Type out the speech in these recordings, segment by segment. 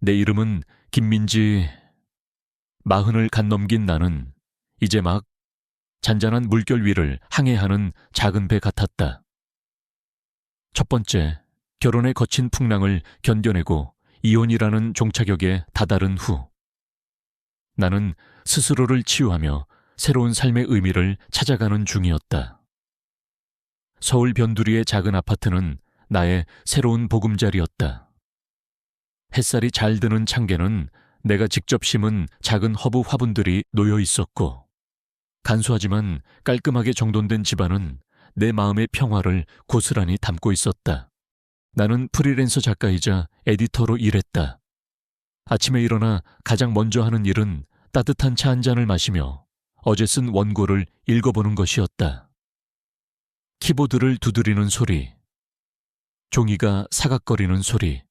내 이름은 김민지. 40을 간 넘긴 나는 이제 막 잔잔한 물결 위를 항해하는 작은 배 같았다. 첫 번째, 결혼의 거친 풍랑을 견뎌내고 이혼이라는 종착역에 다다른 후 나는 스스로를 치유하며 새로운 삶의 의미를 찾아가는 중이었다. 서울 변두리의 작은 아파트는 나의 새로운 보금자리였다. 햇살이 잘 드는 창계는 내가 직접 심은 작은 허브 화분들이 놓여 있었고, 간소하지만 깔끔하게 정돈된 집안은 내 마음의 평화를 고스란히 담고 있었다. 나는 프리랜서 작가이자 에디터로 일했다. 아침에 일어나 가장 먼저 하는 일은 따뜻한 차 한 잔을 마시며 어제 쓴 원고를 읽어보는 것이었다. 키보드를 두드리는 소리, 종이가 사각거리는 소리,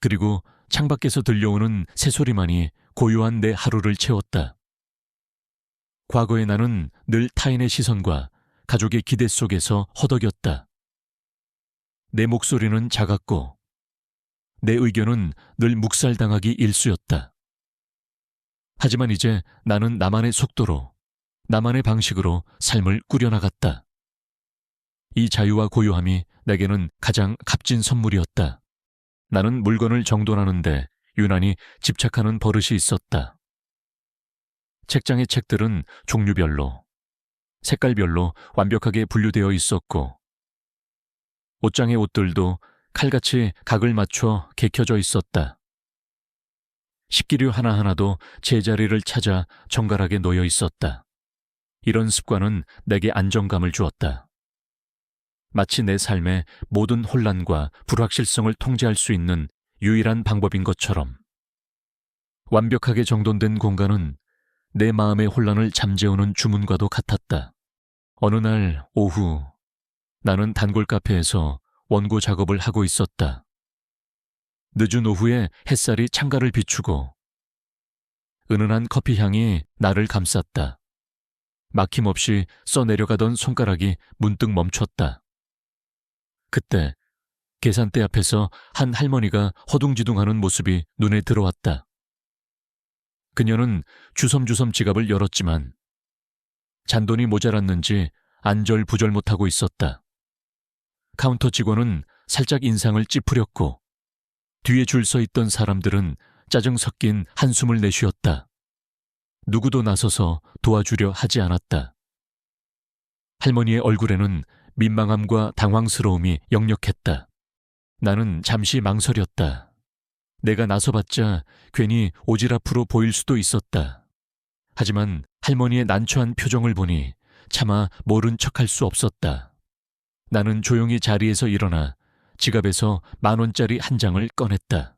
그리고 창밖에서 들려오는 새소리만이 고요한 내 하루를 채웠다. 과거의 나는 늘 타인의 시선과 가족의 기대 속에서 허덕였다. 내 목소리는 작았고 내 의견은 늘 묵살당하기 일쑤였다. 하지만 이제 나는 나만의 속도로, 나만의 방식으로 삶을 꾸려나갔다. 이 자유와 고요함이 내게는 가장 값진 선물이었다. 나는 물건을 정돈하는데 유난히 집착하는 버릇이 있었다. 책장의 책들은 종류별로, 색깔별로 완벽하게 분류되어 있었고, 옷장의 옷들도 칼같이 각을 맞춰 개켜져 있었다. 식기류 하나하나도 제자리를 찾아 정갈하게 놓여 있었다. 이런 습관은 내게 안정감을 주었다. 마치 내 삶의 모든 혼란과 불확실성을 통제할 수 있는 유일한 방법인 것처럼. 완벽하게 정돈된 공간은 내 마음의 혼란을 잠재우는 주문과도 같았다. 어느 날 오후, 나는 단골 카페에서 원고 작업을 하고 있었다. 늦은 오후에 햇살이 창가를 비추고 은은한 커피 향이 나를 감쌌다. 막힘없이 써내려가던 손가락이 문득 멈췄다. 그때 계산대 앞에서 한 할머니가 허둥지둥하는 모습이 눈에 들어왔다. 그녀는 주섬주섬 지갑을 열었지만 잔돈이 모자랐는지 안절부절 못하고 있었다. 카운터 직원은 살짝 인상을 찌푸렸고 뒤에 줄 서 있던 사람들은 짜증 섞인 한숨을 내쉬었다. 누구도 나서서 도와주려 하지 않았다. 할머니의 얼굴에는 민망함과 당황스러움이 역력했다. 나는 잠시 망설였다. 내가 나서봤자 괜히 오지랖으로 보일 수도 있었다. 하지만 할머니의 난처한 표정을 보니 차마 모른 척할 수 없었다. 나는 조용히 자리에서 일어나 지갑에서 10,000원짜리 한 장을 꺼냈다.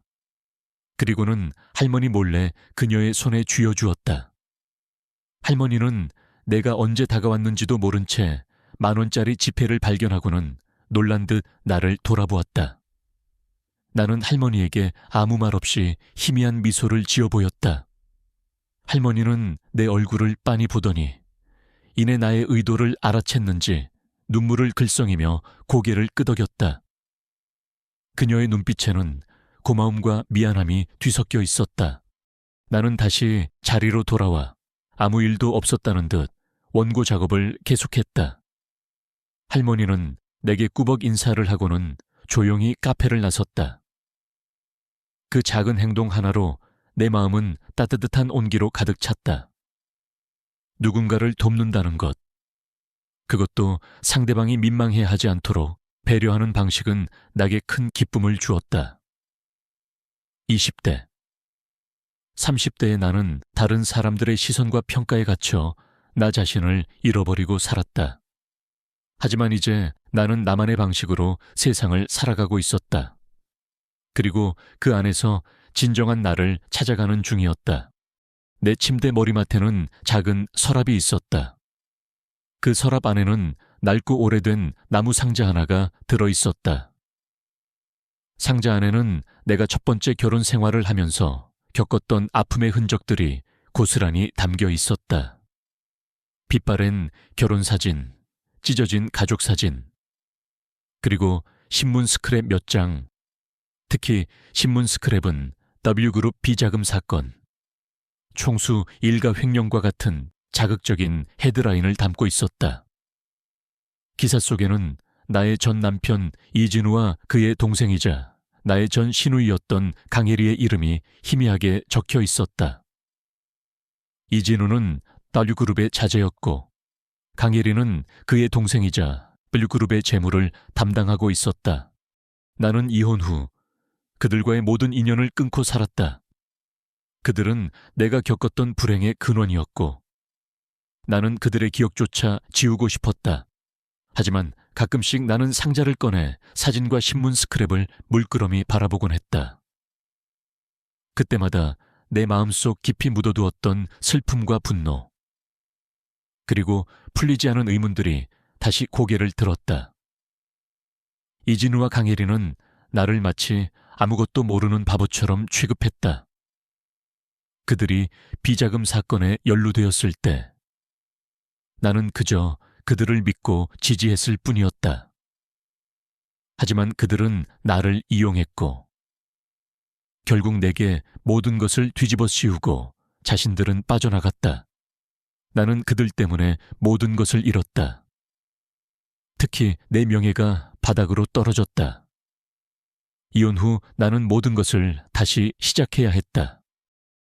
그리고는 할머니 몰래 그녀의 손에 쥐어주었다. 할머니는 내가 언제 다가왔는지도 모른 채 10,000원짜리 지폐를 발견하고는 놀란 듯 나를 돌아보았다. 나는 할머니에게 아무 말 없이 희미한 미소를 지어 보였다. 할머니는 내 얼굴을 빤히 보더니 이내 나의 의도를 알아챘는지 눈물을 글썽이며 고개를 끄덕였다. 그녀의 눈빛에는 고마움과 미안함이 뒤섞여 있었다. 나는 다시 자리로 돌아와 아무 일도 없었다는 듯 원고 작업을 계속했다. 할머니는 내게 꾸벅 인사를 하고는 조용히 카페를 나섰다. 그 작은 행동 하나로 내 마음은 따뜻한 온기로 가득 찼다. 누군가를 돕는다는 것, 그것도 상대방이 민망해하지 않도록 배려하는 방식은 나에게 큰 기쁨을 주었다. 20대, 30대의 나는 다른 사람들의 시선과 평가에 갇혀 나 자신을 잃어버리고 살았다. 하지만 이제 나는 나만의 방식으로 세상을 살아가고 있었다. 그리고 그 안에서 진정한 나를 찾아가는 중이었다. 내 침대 머리맡에는 작은 서랍이 있었다. 그 서랍 안에는 낡고 오래된 나무 상자 하나가 들어있었다. 상자 안에는 내가 첫 번째 결혼 생활을 하면서 겪었던 아픔의 흔적들이 고스란히 담겨 있었다. 빛바랜 결혼 사진, 찢어진 가족 사진, 그리고 신문 스크랩 몇 장. 특히 신문 스크랩은 W그룹 비자금 사건. 총수 일가 횡령과 같은 자극적인 헤드라인을 담고 있었다. 기사 속에는 나의 전 남편 이진우와 그의 동생이자 나의 전 시누이였던 강혜리의 이름이 희미하게 적혀 있었다. 이진우는 W그룹의 자제였고 강혜리는 그의 동생이자 W그룹의 재물을 담당하고 있었다. 나는 이혼 후 그들과의 모든 인연을 끊고 살았다. 그들은 내가 겪었던 불행의 근원이었고 나는 그들의 기억조차 지우고 싶었다. 하지만 가끔씩 나는 상자를 꺼내 사진과 신문 스크랩을 물끄러미 바라보곤 했다. 그때마다 내 마음속 깊이 묻어두었던 슬픔과 분노, 그리고 풀리지 않은 의문들이 다시 고개를 들었다. 이진우와 강혜리는 나를 마치 아무것도 모르는 바보처럼 취급했다. 그들이 비자금 사건에 연루되었을 때 나는 그저 그들을 믿고 지지했을 뿐이었다. 하지만 그들은 나를 이용했고 결국 내게 모든 것을 뒤집어 씌우고 자신들은 빠져나갔다. 나는 그들 때문에 모든 것을 잃었다. 특히 내 명예가 바닥으로 떨어졌다. 이혼 후 나는 모든 것을 다시 시작해야 했다.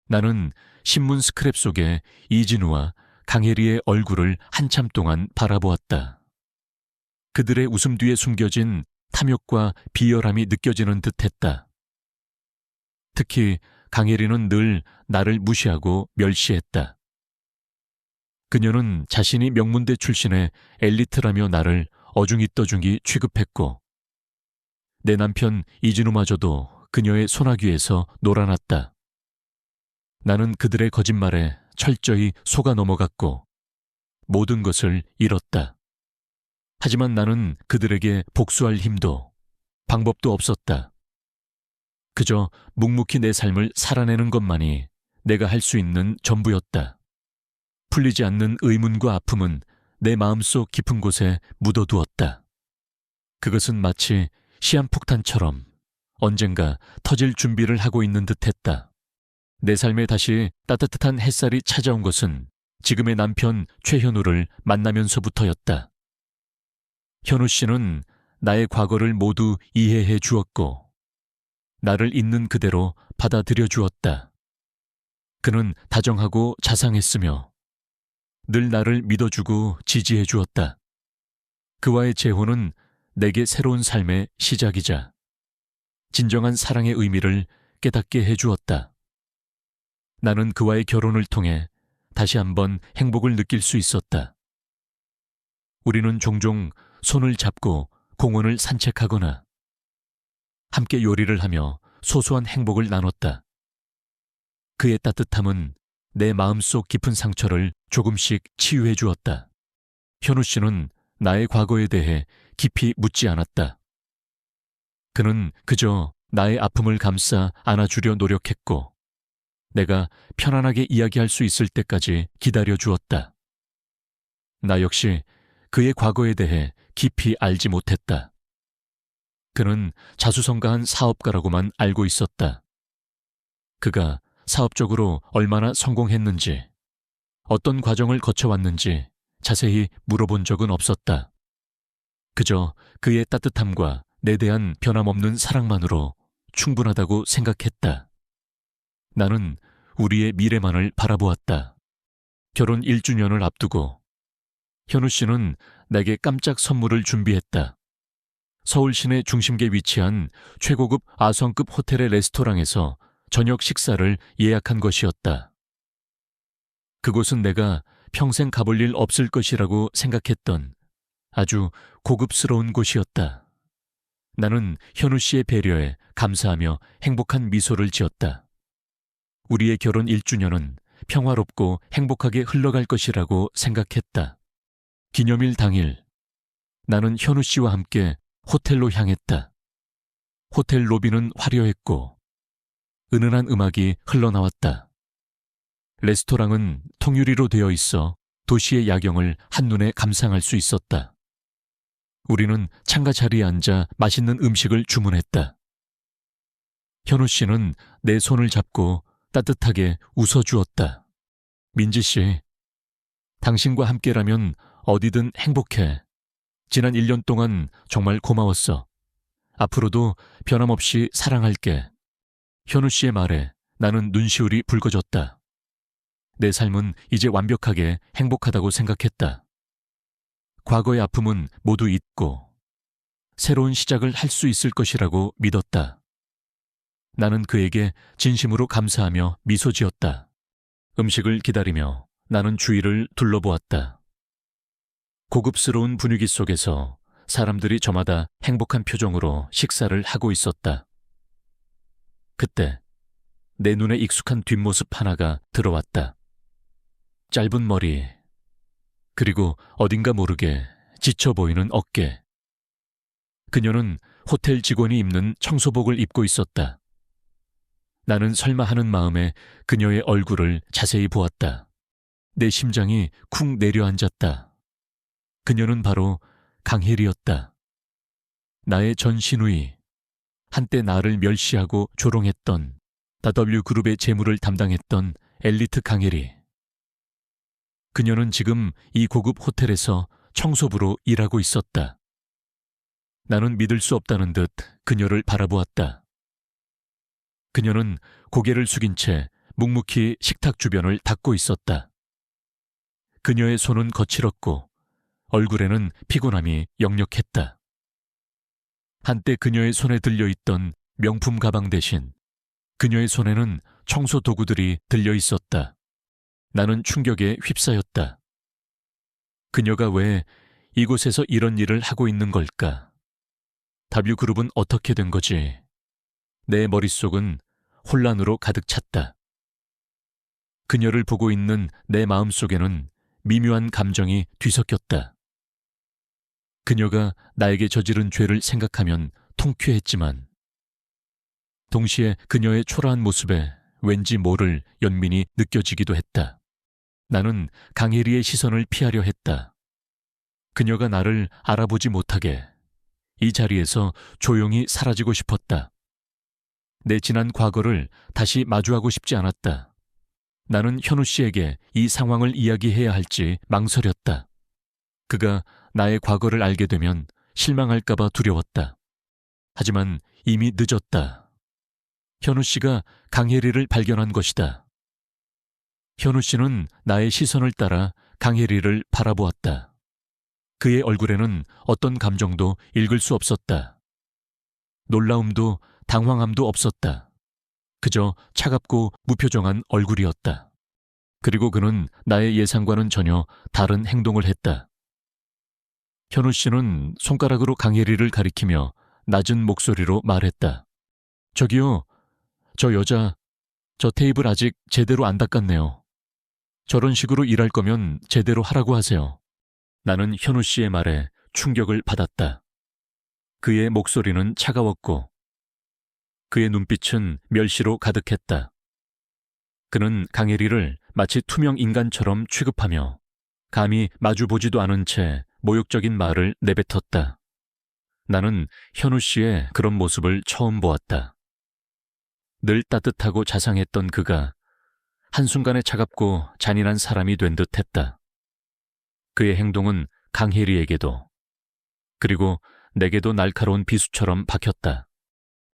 나는 신문 스크랩 속에 이진우와 강혜리의 얼굴을 한참 동안 바라보았다. 그들의 웃음 뒤에 숨겨진 탐욕과 비열함이 느껴지는 듯했다. 특히 강혜리는 늘 나를 무시하고 멸시했다. 그녀는 자신이 명문대 출신의 엘리트라며 나를 어중이떠중이 취급했고 내 남편 이진우마저도 그녀의 소나귀에서 놀아났다. 나는 그들의 거짓말에 철저히 속아 넘어갔고 모든 것을 잃었다. 하지만 나는 그들에게 복수할 힘도 방법도 없었다. 그저 묵묵히 내 삶을 살아내는 것만이 내가 할 수 있는 전부였다. 풀리지 않는 의문과 아픔은 내 마음속 깊은 곳에 묻어두었다. 그것은 마치 시한폭탄처럼 언젠가 터질 준비를 하고 있는 듯했다. 내 삶에 다시 따뜻한 햇살이 찾아온 것은 지금의 남편 최현우를 만나면서부터였다. 현우 씨는 나의 과거를 모두 이해해 주었고 나를 있는 그대로 받아들여 주었다. 그는 다정하고 자상했으며 늘 나를 믿어주고 지지해 주었다. 그와의 재혼은 내게 새로운 삶의 시작이자 진정한 사랑의 의미를 깨닫게 해 주었다. 나는 그와의 결혼을 통해 다시 한번 행복을 느낄 수 있었다. 우리는 종종 손을 잡고 공원을 산책하거나 함께 요리를 하며 소소한 행복을 나눴다. 그의 따뜻함은 내 마음속 깊은 상처를 조금씩 치유해 주었다. 현우 씨는 나의 과거에 대해 깊이 묻지 않았다. 그는 그저 나의 아픔을 감싸 안아주려 노력했고 내가 편안하게 이야기할 수 있을 때까지 기다려 주었다. 나 역시 그의 과거에 대해 깊이 알지 못했다. 그는 자수성가한 사업가라고만 알고 있었다. 그가 사업적으로 얼마나 성공했는지, 어떤 과정을 거쳐왔는지 자세히 물어본 적은 없었다. 그저 그의 따뜻함과 내 대한 변함없는 사랑만으로 충분하다고 생각했다. 나는 우리의 미래만을 바라보았다. 결혼 1주년을 앞두고 현우 씨는 내게 깜짝 선물을 준비했다. 서울 시내 중심계에 위치한 최고급 아성급 호텔의 레스토랑에서 저녁 식사를 예약한 것이었다. 그곳은 내가 평생 가볼 일 없을 것이라고 생각했던 아주 고급스러운 곳이었다. 나는 현우 씨의 배려에 감사하며 행복한 미소를 지었다. 우리의 결혼 1주년은 평화롭고 행복하게 흘러갈 것이라고 생각했다. 기념일 당일, 나는 현우 씨와 함께 호텔로 향했다. 호텔 로비는 화려했고 은은한 음악이 흘러나왔다. 레스토랑은 통유리로 되어 있어 도시의 야경을 한눈에 감상할 수 있었다. 우리는 창가 자리에 앉아 맛있는 음식을 주문했다. 현우 씨는 내 손을 잡고 따뜻하게 웃어주었다. 민지 씨, 당신과 함께라면 어디든 행복해. 지난 1년 동안 정말 고마웠어. 앞으로도 변함없이 사랑할게. 현우 씨의 말에 나는 눈시울이 붉어졌다. 내 삶은 이제 완벽하게 행복하다고 생각했다. 과거의 아픔은 모두 잊고 새로운 시작을 할 수 있을 것이라고 믿었다. 나는 그에게 진심으로 감사하며 미소 지었다. 음식을 기다리며 나는 주위를 둘러보았다. 고급스러운 분위기 속에서 사람들이 저마다 행복한 표정으로 식사를 하고 있었다. 그때 내 눈에 익숙한 뒷모습 하나가 들어왔다. 짧은 머리, 그리고 어딘가 모르게 지쳐 보이는 어깨. 그녀는 호텔 직원이 입는 청소복을 입고 있었다. 나는 설마 하는 마음에 그녀의 얼굴을 자세히 보았다. 내 심장이 쿵 내려앉았다. 그녀는 바로 강혜리였다. 나의 전 시누이, 한때 나를 멸시하고 조롱했던 W그룹의 재무를 담당했던 엘리트 강혜리. 그녀는 지금 이 고급 호텔에서 청소부로 일하고 있었다. 나는 믿을 수 없다는 듯 그녀를 바라보았다. 그녀는 고개를 숙인 채 묵묵히 식탁 주변을 닦고 있었다. 그녀의 손은 거칠었고 얼굴에는 피곤함이 역력했다. 한때 그녀의 손에 들려있던 명품 가방 대신 그녀의 손에는 청소 도구들이 들려 있었다. 나는 충격에 휩싸였다. 그녀가 왜 이곳에서 이런 일을 하고 있는 걸까? W그룹은 어떻게 된 거지? 내 머릿속은 혼란으로 가득 찼다. 그녀를 보고 있는 내 마음속에는 미묘한 감정이 뒤섞였다. 그녀가 나에게 저지른 죄를 생각하면 통쾌했지만 동시에 그녀의 초라한 모습에 왠지 모를 연민이 느껴지기도 했다. 나는 강혜리의 시선을 피하려 했다. 그녀가 나를 알아보지 못하게 이 자리에서 조용히 사라지고 싶었다. 내 지난 과거를 다시 마주하고 싶지 않았다. 나는 현우 씨에게 이 상황을 이야기해야 할지 망설였다. 그가 나의 과거를 알게 되면 실망할까봐 두려웠다. 하지만 이미 늦었다. 현우 씨가 강혜리를 발견한 것이다. 현우 씨는 나의 시선을 따라 강혜리를 바라보았다. 그의 얼굴에는 어떤 감정도 읽을 수 없었다. 놀라움도 당황함도 없었다. 그저 차갑고 무표정한 얼굴이었다. 그리고 그는 나의 예상과는 전혀 다른 행동을 했다. 현우 씨는 손가락으로 강혜리를 가리키며 낮은 목소리로 말했다. 저기요, 저 여자, 저 테이블 아직 제대로 안 닦았네요. 저런 식으로 일할 거면 제대로 하라고 하세요. 나는 현우 씨의 말에 충격을 받았다. 그의 목소리는 차가웠고 그의 눈빛은 멸시로 가득했다. 그는 강혜리를 마치 투명 인간처럼 취급하며 감히 마주보지도 않은 채 모욕적인 말을 내뱉었다. 나는 현우 씨의 그런 모습을 처음 보았다. 늘 따뜻하고 자상했던 그가 한순간에 차갑고 잔인한 사람이 된 듯했다. 그의 행동은 강혜리에게도 그리고 내게도 날카로운 비수처럼 박혔다.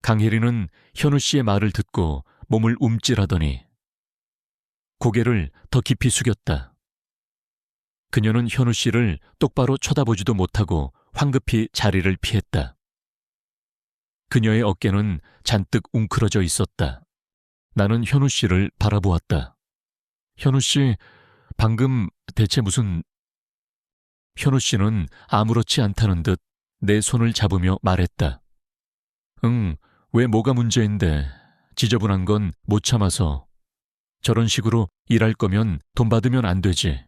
강혜리는 현우 씨의 말을 듣고 몸을 움찔하더니 고개를 더 깊이 숙였다. 그녀는 현우 씨를 똑바로 쳐다보지도 못하고 황급히 자리를 피했다. 그녀의 어깨는 잔뜩 웅크러져 있었다. 나는 현우 씨를 바라보았다. 현우 씨, 방금 대체 무슨... 현우 씨는 아무렇지 않다는 듯 내 손을 잡으며 말했다. 응, 왜 뭐가 문제인데 지저분한 건 못 참아서. 저런 식으로 일할 거면 돈 받으면 안 되지.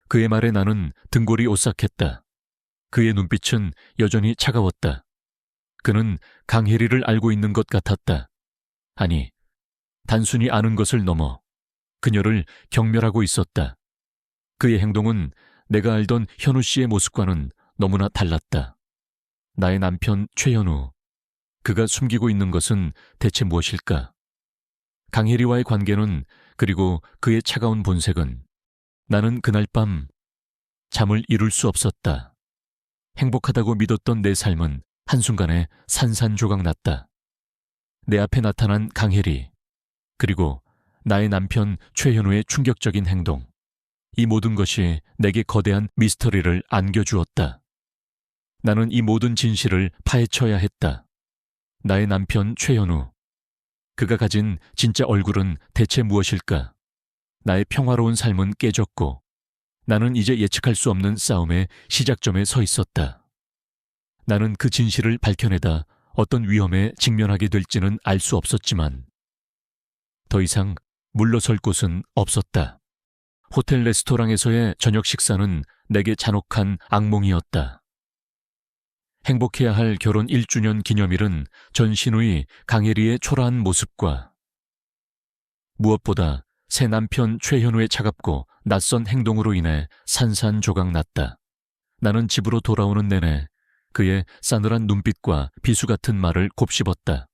그의 말에 나는 등골이 오싹했다. 그의 눈빛은 여전히 차가웠다. 그는 강혜리를 알고 있는 것 같았다. 아니, 단순히 아는 것을 넘어 그녀를 경멸하고 있었다. 그의 행동은 내가 알던 현우 씨의 모습과는 너무나 달랐다. 나의 남편 최현우, 그가 숨기고 있는 것은 대체 무엇일까? 강혜리와의 관계는, 그리고 그의 차가운 본색은, 나는 그날 밤 잠을 이룰 수 없었다. 행복하다고 믿었던 내 삶은 한순간에 산산조각 났다. 내 앞에 나타난 강혜리, 그리고 나의 남편 최현우의 충격적인 행동, 이 모든 것이 내게 거대한 미스터리를 안겨주었다. 나는 이 모든 진실을 파헤쳐야 했다. 나의 남편 최현우, 그가 가진 진짜 얼굴은 대체 무엇일까? 나의 평화로운 삶은 깨졌고 나는 이제 예측할 수 없는 싸움의 시작점에 서 있었다. 나는 그 진실을 밝혀내다 어떤 위험에 직면하게 될지는 알 수 없었지만 더 이상 물러설 곳은 없었다. 호텔 레스토랑에서의 저녁 식사는 내게 잔혹한 악몽이었다. 행복해야 할 결혼 1주년 기념일은 전신우이 강혜리의 초라한 모습과 무엇보다 새 남편 최현우의 차갑고 낯선 행동으로 인해 산산조각 났다. 나는 집으로 돌아오는 내내 그의 싸늘한 눈빛과 비수 같은 말을 곱씹었다.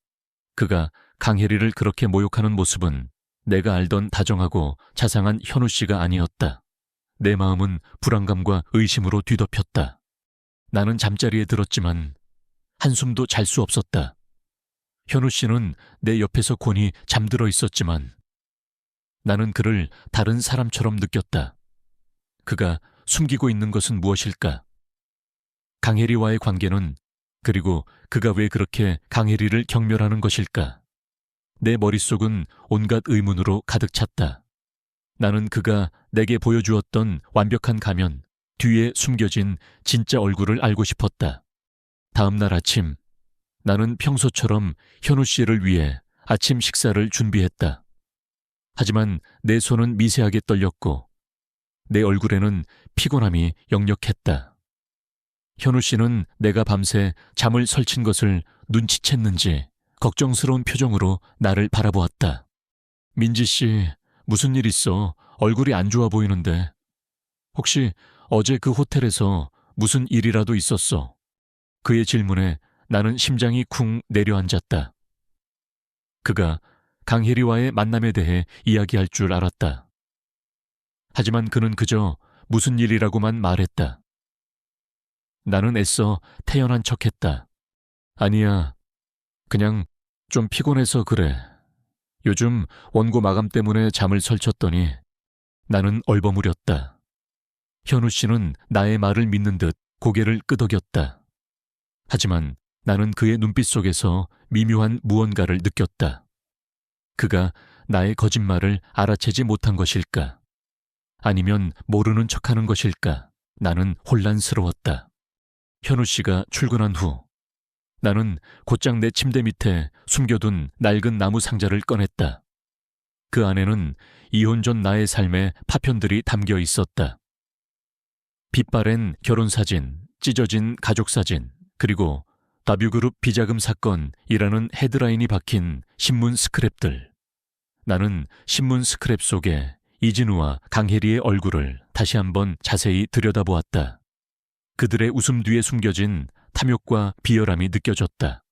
그가 강혜리를 그렇게 모욕하는 모습은 내가 알던 다정하고 자상한 현우 씨가 아니었다. 내 마음은 불안감과 의심으로 뒤덮였다. 나는 잠자리에 들었지만 한숨도 잘 수 없었다. 현우 씨는 내 옆에서 곤히 잠들어 있었지만 나는 그를 다른 사람처럼 느꼈다. 그가 숨기고 있는 것은 무엇일까? 강혜리와의 관계는, 그리고 그가 왜 그렇게 강혜리를 경멸하는 것일까? 내 머릿속은 온갖 의문으로 가득 찼다. 나는 그가 내게 보여주었던 완벽한 가면 뒤에 숨겨진 진짜 얼굴을 알고 싶었다. 다음 날 아침, 나는 평소처럼 현우 씨를 위해 아침 식사를 준비했다. 하지만 내 손은 미세하게 떨렸고 내 얼굴에는 피곤함이 역력했다. 현우 씨는 내가 밤새 잠을 설친 것을 눈치챘는지 걱정스러운 표정으로 나를 바라보았다. 민지 씨, 무슨 일 있어? 얼굴이 안 좋아 보이는데. 혹시 어제 그 호텔에서 무슨 일이라도 있었어? 그의 질문에 나는 심장이 쿵 내려앉았다. 그가 강혜리와의 만남에 대해 이야기할 줄 알았다. 하지만 그는 그저 무슨 일이라고만 말했다. 나는 애써 태연한 척했다. 아니야, 그냥 좀 피곤해서 그래. 요즘 원고 마감 때문에 잠을 설쳤더니. 나는 얼버무렸다. 현우 씨는 나의 말을 믿는 듯 고개를 끄덕였다. 하지만 나는 그의 눈빛 속에서 미묘한 무언가를 느꼈다. 그가 나의 거짓말을 알아채지 못한 것일까? 아니면 모르는 척하는 것일까? 나는 혼란스러웠다. 현우 씨가 출근한 후 나는 곧장 내 침대 밑에 숨겨둔 낡은 나무 상자를 꺼냈다. 그 안에는 이혼 전 나의 삶의 파편들이 담겨 있었다. 빛바랜 결혼사진, 찢어진 가족사진, 그리고 W그룹 비자금 사건이라는 헤드라인이 박힌 신문 스크랩들. 나는 신문 스크랩 속에 이진우와 강혜리의 얼굴을 다시 한번 자세히 들여다보았다. 그들의 웃음 뒤에 숨겨진 탐욕과 비열함이 느껴졌다.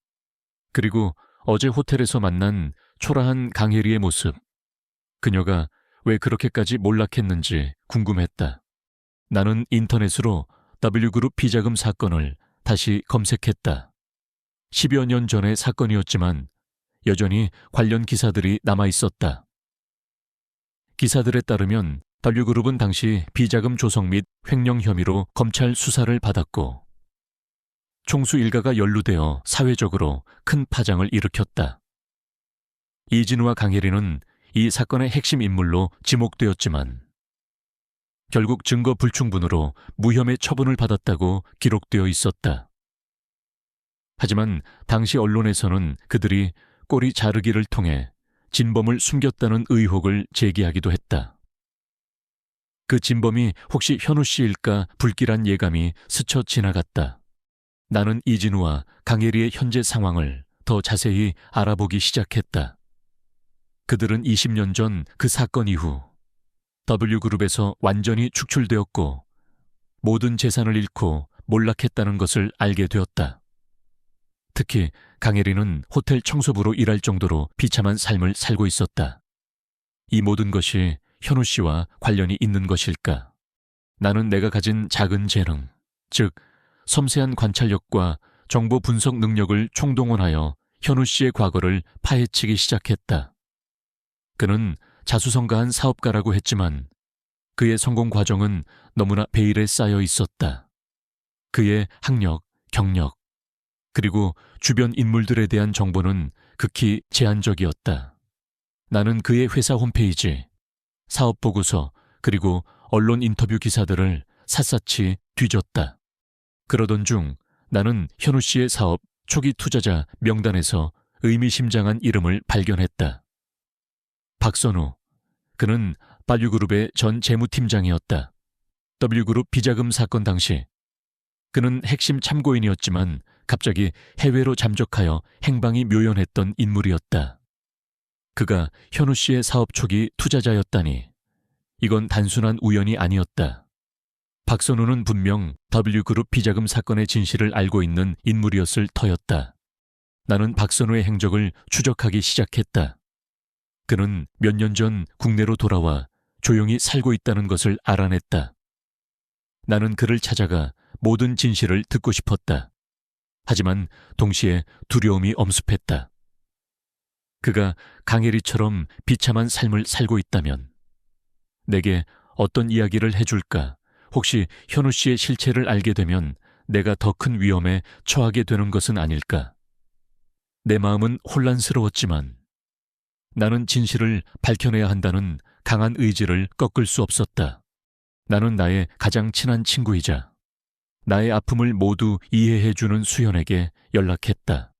그리고 어제 호텔에서 만난 초라한 강혜리의 모습. 그녀가 왜 그렇게까지 몰락했는지 궁금했다. 나는 인터넷으로 W그룹 비자금 사건을 다시 검색했다. 10여 년 전의 사건이었지만 여전히 관련 기사들이 남아있었다. 기사들에 따르면 W그룹은 당시 비자금 조성 및 횡령 혐의로 검찰 수사를 받았고 총수 일가가 연루되어 사회적으로 큰 파장을 일으켰다. 이진우와 강혜리는 이 사건의 핵심 인물로 지목되었지만 결국 증거 불충분으로 무혐의 처분을 받았다고 기록되어 있었다. 하지만 당시 언론에서는 그들이 꼬리 자르기를 통해 진범을 숨겼다는 의혹을 제기하기도 했다. 그 진범이 혹시 현우 씨일까 불길한 예감이 스쳐 지나갔다. 나는 이진우와 강혜리의 현재 상황을 더 자세히 알아보기 시작했다. 그들은 20년 전 그 사건 이후 W그룹에서 완전히 축출되었고 모든 재산을 잃고 몰락했다는 것을 알게 되었다. 특히 강혜리는 호텔 청소부로 일할 정도로 비참한 삶을 살고 있었다. 이 모든 것이 현우 씨와 관련이 있는 것일까? 나는 내가 가진 작은 재능, 즉 섬세한 관찰력과 정보 분석 능력을 총동원하여 현우 씨의 과거를 파헤치기 시작했다. 그는 자수성가한 사업가라고 했지만 그의 성공 과정은 너무나 베일에 쌓여 있었다. 그의 학력, 경력, 그리고 주변 인물들에 대한 정보는 극히 제한적이었다. 나는 그의 회사 홈페이지, 사업 보고서, 그리고 언론 인터뷰 기사들을 샅샅이 뒤졌다. 그러던 중 나는 현우 씨의 사업 초기 투자자 명단에서 의미심장한 이름을 발견했다. 박선우, 그는 발유그룹의 전 재무팀장이었다. W그룹 비자금 사건 당시 그는 핵심 참고인이었지만 갑자기 해외로 잠적하여 행방이 묘연했던 인물이었다. 그가 현우 씨의 사업 초기 투자자였다니 이건 단순한 우연이 아니었다. 박선우는 분명 W그룹 비자금 사건의 진실을 알고 있는 인물이었을 터였다. 나는 박선우의 행적을 추적하기 시작했다. 그는 몇 년 전 국내로 돌아와 조용히 살고 있다는 것을 알아냈다. 나는 그를 찾아가 모든 진실을 듣고 싶었다. 하지만 동시에 두려움이 엄습했다. 그가 강혜리처럼 비참한 삶을 살고 있다면 내게 어떤 이야기를 해줄까? 혹시 현우 씨의 실체를 알게 되면 내가 더 큰 위험에 처하게 되는 것은 아닐까? 내 마음은 혼란스러웠지만 나는 진실을 밝혀내야 한다는 강한 의지를 꺾을 수 없었다. 나는 나의 가장 친한 친구이자 나의 아픔을 모두 이해해주는 수연에게 연락했다.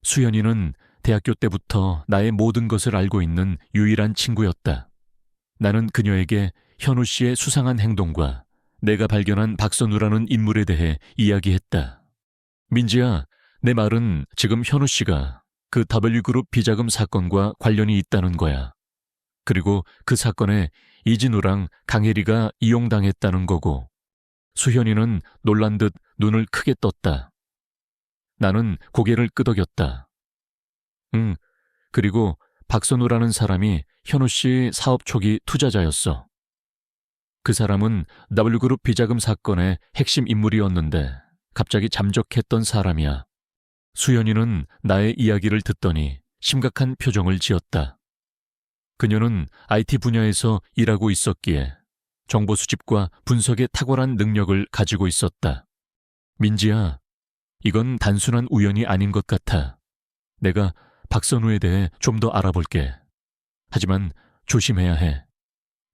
수연이는 대학교 때부터 나의 모든 것을 알고 있는 유일한 친구였다. 나는 그녀에게 현우 씨의 수상한 행동과 내가 발견한 박선우라는 인물에 대해 이야기했다. 민지야, 내 말은 지금 현우 씨가 그 W그룹 비자금 사건과 관련이 있다는 거야. 그리고 그 사건에 이진우랑 강혜리가 이용당했다는 거고, 수현이는 놀란 듯 눈을 크게 떴다. 나는 고개를 끄덕였다. 그리고 박선우라는 사람이 현우 씨 사업 초기 투자자였어. 그 사람은 W그룹 비자금 사건의 핵심 인물이었는데 갑자기 잠적했던 사람이야. 수연이는 나의 이야기를 듣더니 심각한 표정을 지었다. 그녀는 IT 분야에서 일하고 있었기에 정보 수집과 분석에 탁월한 능력을 가지고 있었다. 민지야, 이건 단순한 우연이 아닌 것 같아. 내가 박선우에 대해 좀 더 알아볼게. 하지만 조심해야 해.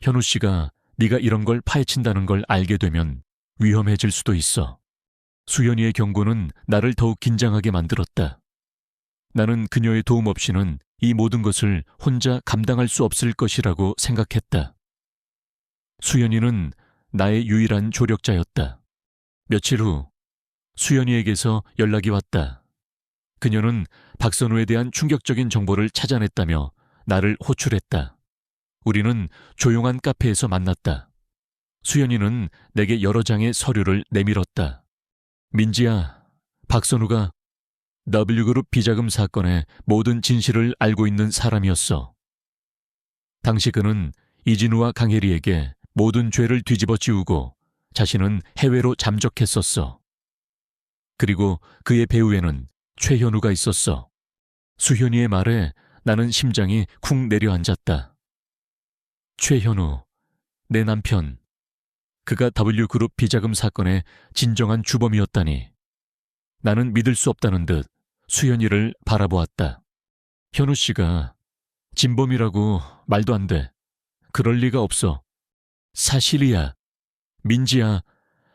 현우 씨가 네가 이런 걸 파헤친다는 걸 알게 되면 위험해질 수도 있어. 수연이의 경고는 나를 더욱 긴장하게 만들었다. 나는 그녀의 도움 없이는 이 모든 것을 혼자 감당할 수 없을 것이라고 생각했다. 수연이는 나의 유일한 조력자였다. 며칠 후 수연이에게서 연락이 왔다. 그녀는 박선우에 대한 충격적인 정보를 찾아냈다며 나를 호출했다. 우리는 조용한 카페에서 만났다. 수연이는 내게 여러 장의 서류를 내밀었다. 민지야, 박선우가 W그룹 비자금 사건의 모든 진실을 알고 있는 사람이었어. 당시 그는 이진우와 강혜리에게 모든 죄를 뒤집어 씌우고 자신은 해외로 잠적했었어. 그리고 그의 배후에는 최현우가 있었어. 수현이의 말에 나는 심장이 쿵 내려앉았다. 최현우, 내 남편. 그가 W그룹 비자금 사건의 진정한 주범이었다니. 나는 믿을 수 없다는 듯 수연이를 바라보았다. 현우 씨가 진범이라고 말도 안 돼. 그럴 리가 없어. 사실이야. 민지야,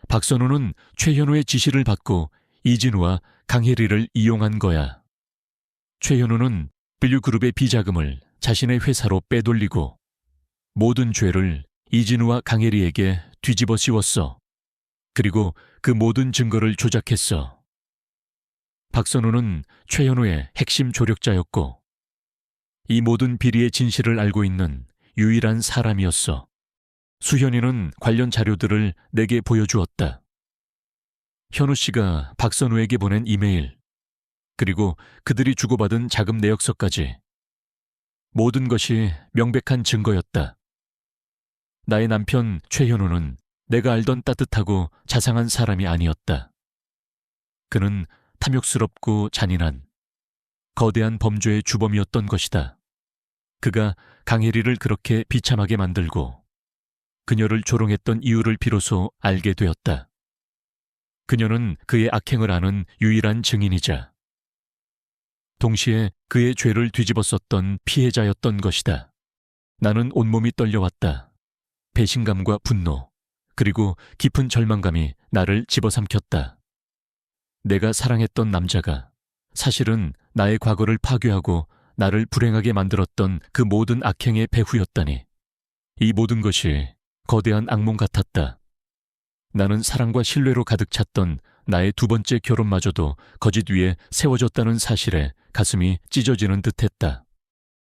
박선우는 최현우의 지시를 받고 이진우와 강혜리를 이용한 거야. 최현우는 W그룹의 비자금을 자신의 회사로 빼돌리고 모든 죄를 이진우와 강혜리에게 뒤집어 씌웠어. 그리고 그 모든 증거를 조작했어. 박선우는 최현우의 핵심 조력자였고 이 모든 비리의 진실을 알고 있는 유일한 사람이었어. 수현이는 관련 자료들을 내게 보여주었다. 현우 씨가 박선우에게 보낸 이메일, 그리고 그들이 주고받은 자금 내역서까지. 모든 것이 명백한 증거였다. 나의 남편 최현우는 내가 알던 따뜻하고 자상한 사람이 아니었다. 그는 탐욕스럽고 잔인한 거대한 범죄의 주범이었던 것이다. 그가 강혜리를 그렇게 비참하게 만들고 그녀를 조롱했던 이유를 비로소 알게 되었다. 그녀는 그의 악행을 아는 유일한 증인이자 동시에 그의 죄를 뒤집었었던 피해자였던 것이다. 나는 온몸이 떨려왔다. 배신감과 분노, 그리고 깊은 절망감이 나를 집어삼켰다. 내가 사랑했던 남자가 사실은 나의 과거를 파괴하고 나를 불행하게 만들었던 그 모든 악행의 배후였다니. 이 모든 것이 거대한 악몽 같았다. 나는 사랑과 신뢰로 가득 찼던 나의 두 번째 결혼마저도 거짓 위에 세워졌다는 사실에 가슴이 찢어지는 듯했다.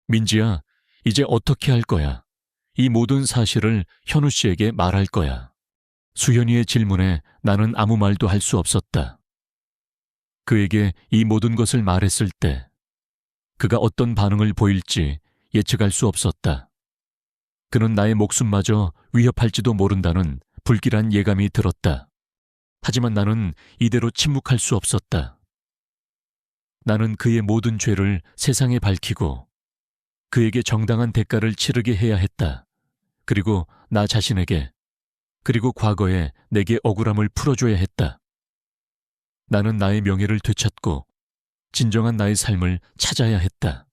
민지야, 이제 어떻게 할 거야? 이 모든 사실을 현우 씨에게 말할 거야. 수현이의 질문에 나는 아무 말도 할 수 없었다. 그에게 이 모든 것을 말했을 때 그가 어떤 반응을 보일지 예측할 수 없었다. 그는 나의 목숨마저 위협할지도 모른다는 불길한 예감이 들었다. 하지만 나는 이대로 침묵할 수 없었다. 나는 그의 모든 죄를 세상에 밝히고 그에게 정당한 대가를 치르게 해야 했다. 그리고 나 자신에게, 그리고 과거에 내게 억울함을 풀어줘야 했다. 나는 나의 명예를 되찾고 진정한 나의 삶을 찾아야 했다.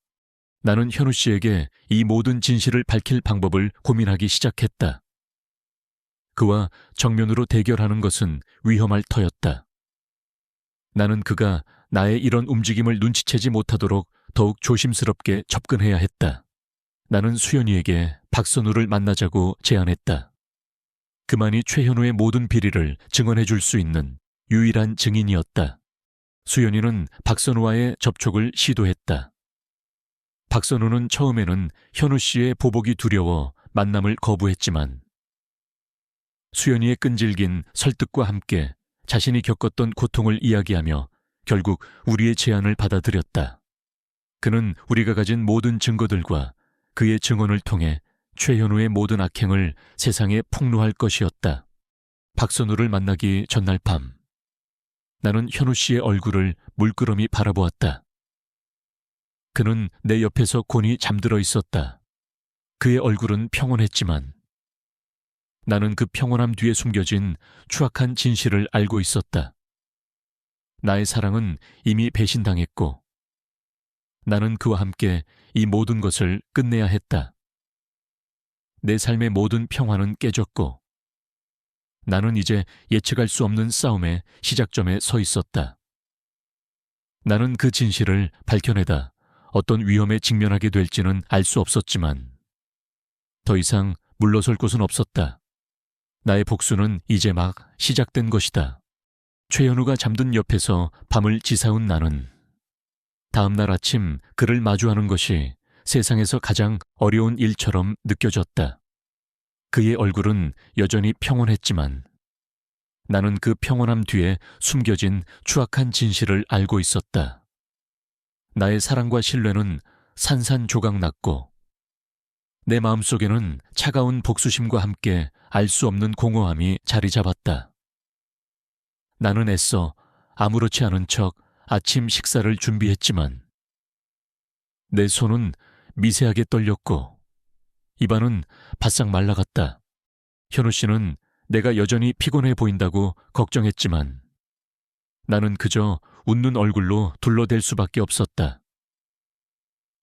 나는 현우 씨에게 이 모든 진실을 밝힐 방법을 고민하기 시작했다. 그와 정면으로 대결하는 것은 위험할 터였다. 나는 그가 나의 이런 움직임을 눈치채지 못하도록 더욱 조심스럽게 접근해야 했다. 나는 수연이에게 박선우를 만나자고 제안했다. 그만이 최현우의 모든 비리를 증언해 줄 수 있는 유일한 증인이었다. 수연이는 박선우와의 접촉을 시도했다. 박선우는 처음에는 현우 씨의 보복이 두려워 만남을 거부했지만 수연이의 끈질긴 설득과 함께 자신이 겪었던 고통을 이야기하며 결국 우리의 제안을 받아들였다. 그는 우리가 가진 모든 증거들과 그의 증언을 통해 최현우의 모든 악행을 세상에 폭로할 것이었다. 박선우를 만나기 전날 밤, 나는 현우 씨의 얼굴을 물끄러미 바라보았다. 그는 내 옆에서 곤히 잠들어 있었다. 그의 얼굴은 평온했지만 나는 그 평온함 뒤에 숨겨진 추악한 진실을 알고 있었다. 나의 사랑은 이미 배신당했고 나는 그와 함께 이 모든 것을 끝내야 했다. 내 삶의 모든 평화는 깨졌고 나는 이제 예측할 수 없는 싸움의 시작점에 서 있었다. 나는 그 진실을 밝혀내다 어떤 위험에 직면하게 될지는 알 수 없었지만 더 이상 물러설 곳은 없었다. 나의 복수는 이제 막 시작된 것이다. 최현우가 잠든 옆에서 밤을 지새운 나는 다음 날 아침 그를 마주하는 것이 세상에서 가장 어려운 일처럼 느껴졌다. 그의 얼굴은 여전히 평온했지만 나는 그 평온함 뒤에 숨겨진 추악한 진실을 알고 있었다. 나의 사랑과 신뢰는 산산조각 났고 내 마음속에는 차가운 복수심과 함께 알 수 없는 공허함이 자리 잡았다. 나는 애써 아무렇지 않은 척 아침 식사를 준비했지만 내 손은 미세하게 떨렸고 입안은 바싹 말라갔다. 현우 씨는 내가 여전히 피곤해 보인다고 걱정했지만 나는 그저 웃는 얼굴로 둘러댈 수밖에 없었다.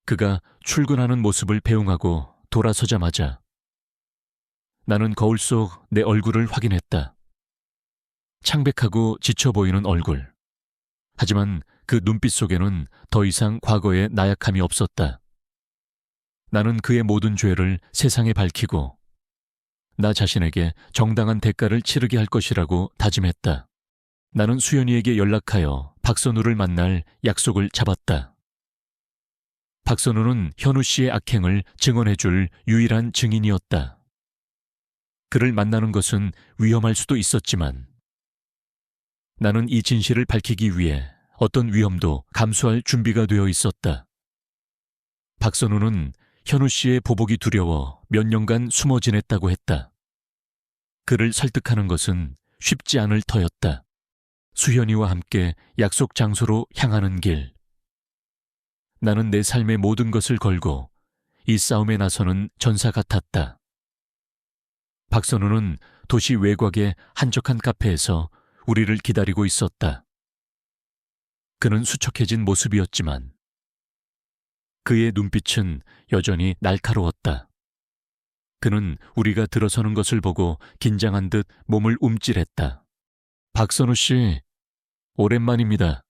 그가 출근하는 모습을 배웅하고 돌아서자마자 나는 거울 속 내 얼굴을 확인했다. 창백하고 지쳐 보이는 얼굴. 하지만 그 눈빛 속에는 더 이상 과거의 나약함이 없었다. 나는 그의 모든 죄를 세상에 밝히고 나 자신에게 정당한 대가를 치르게 할 것이라고 다짐했다. 나는 수연이에게 연락하여 박선우를 만날 약속을 잡았다. 박선우는 현우 씨의 악행을 증언해줄 유일한 증인이었다. 그를 만나는 것은 위험할 수도 있었지만 나는 이 진실을 밝히기 위해 어떤 위험도 감수할 준비가 되어 있었다. 박선우는 현우 씨의 보복이 두려워 몇 년간 숨어 지냈다고 했다. 그를 설득하는 것은 쉽지 않을 터였다. 수현이와 함께 약속 장소로 향하는 길. 나는 내 삶의 모든 것을 걸고 이 싸움에 나서는 전사 같았다. 박선우는 도시 외곽의 한적한 카페에서 우리를 기다리고 있었다. 그는 수척해진 모습이었지만 그의 눈빛은 여전히 날카로웠다. 그는 우리가 들어서는 것을 보고 긴장한 듯 몸을 움찔했다. 박선우 씨, 오랜만입니다.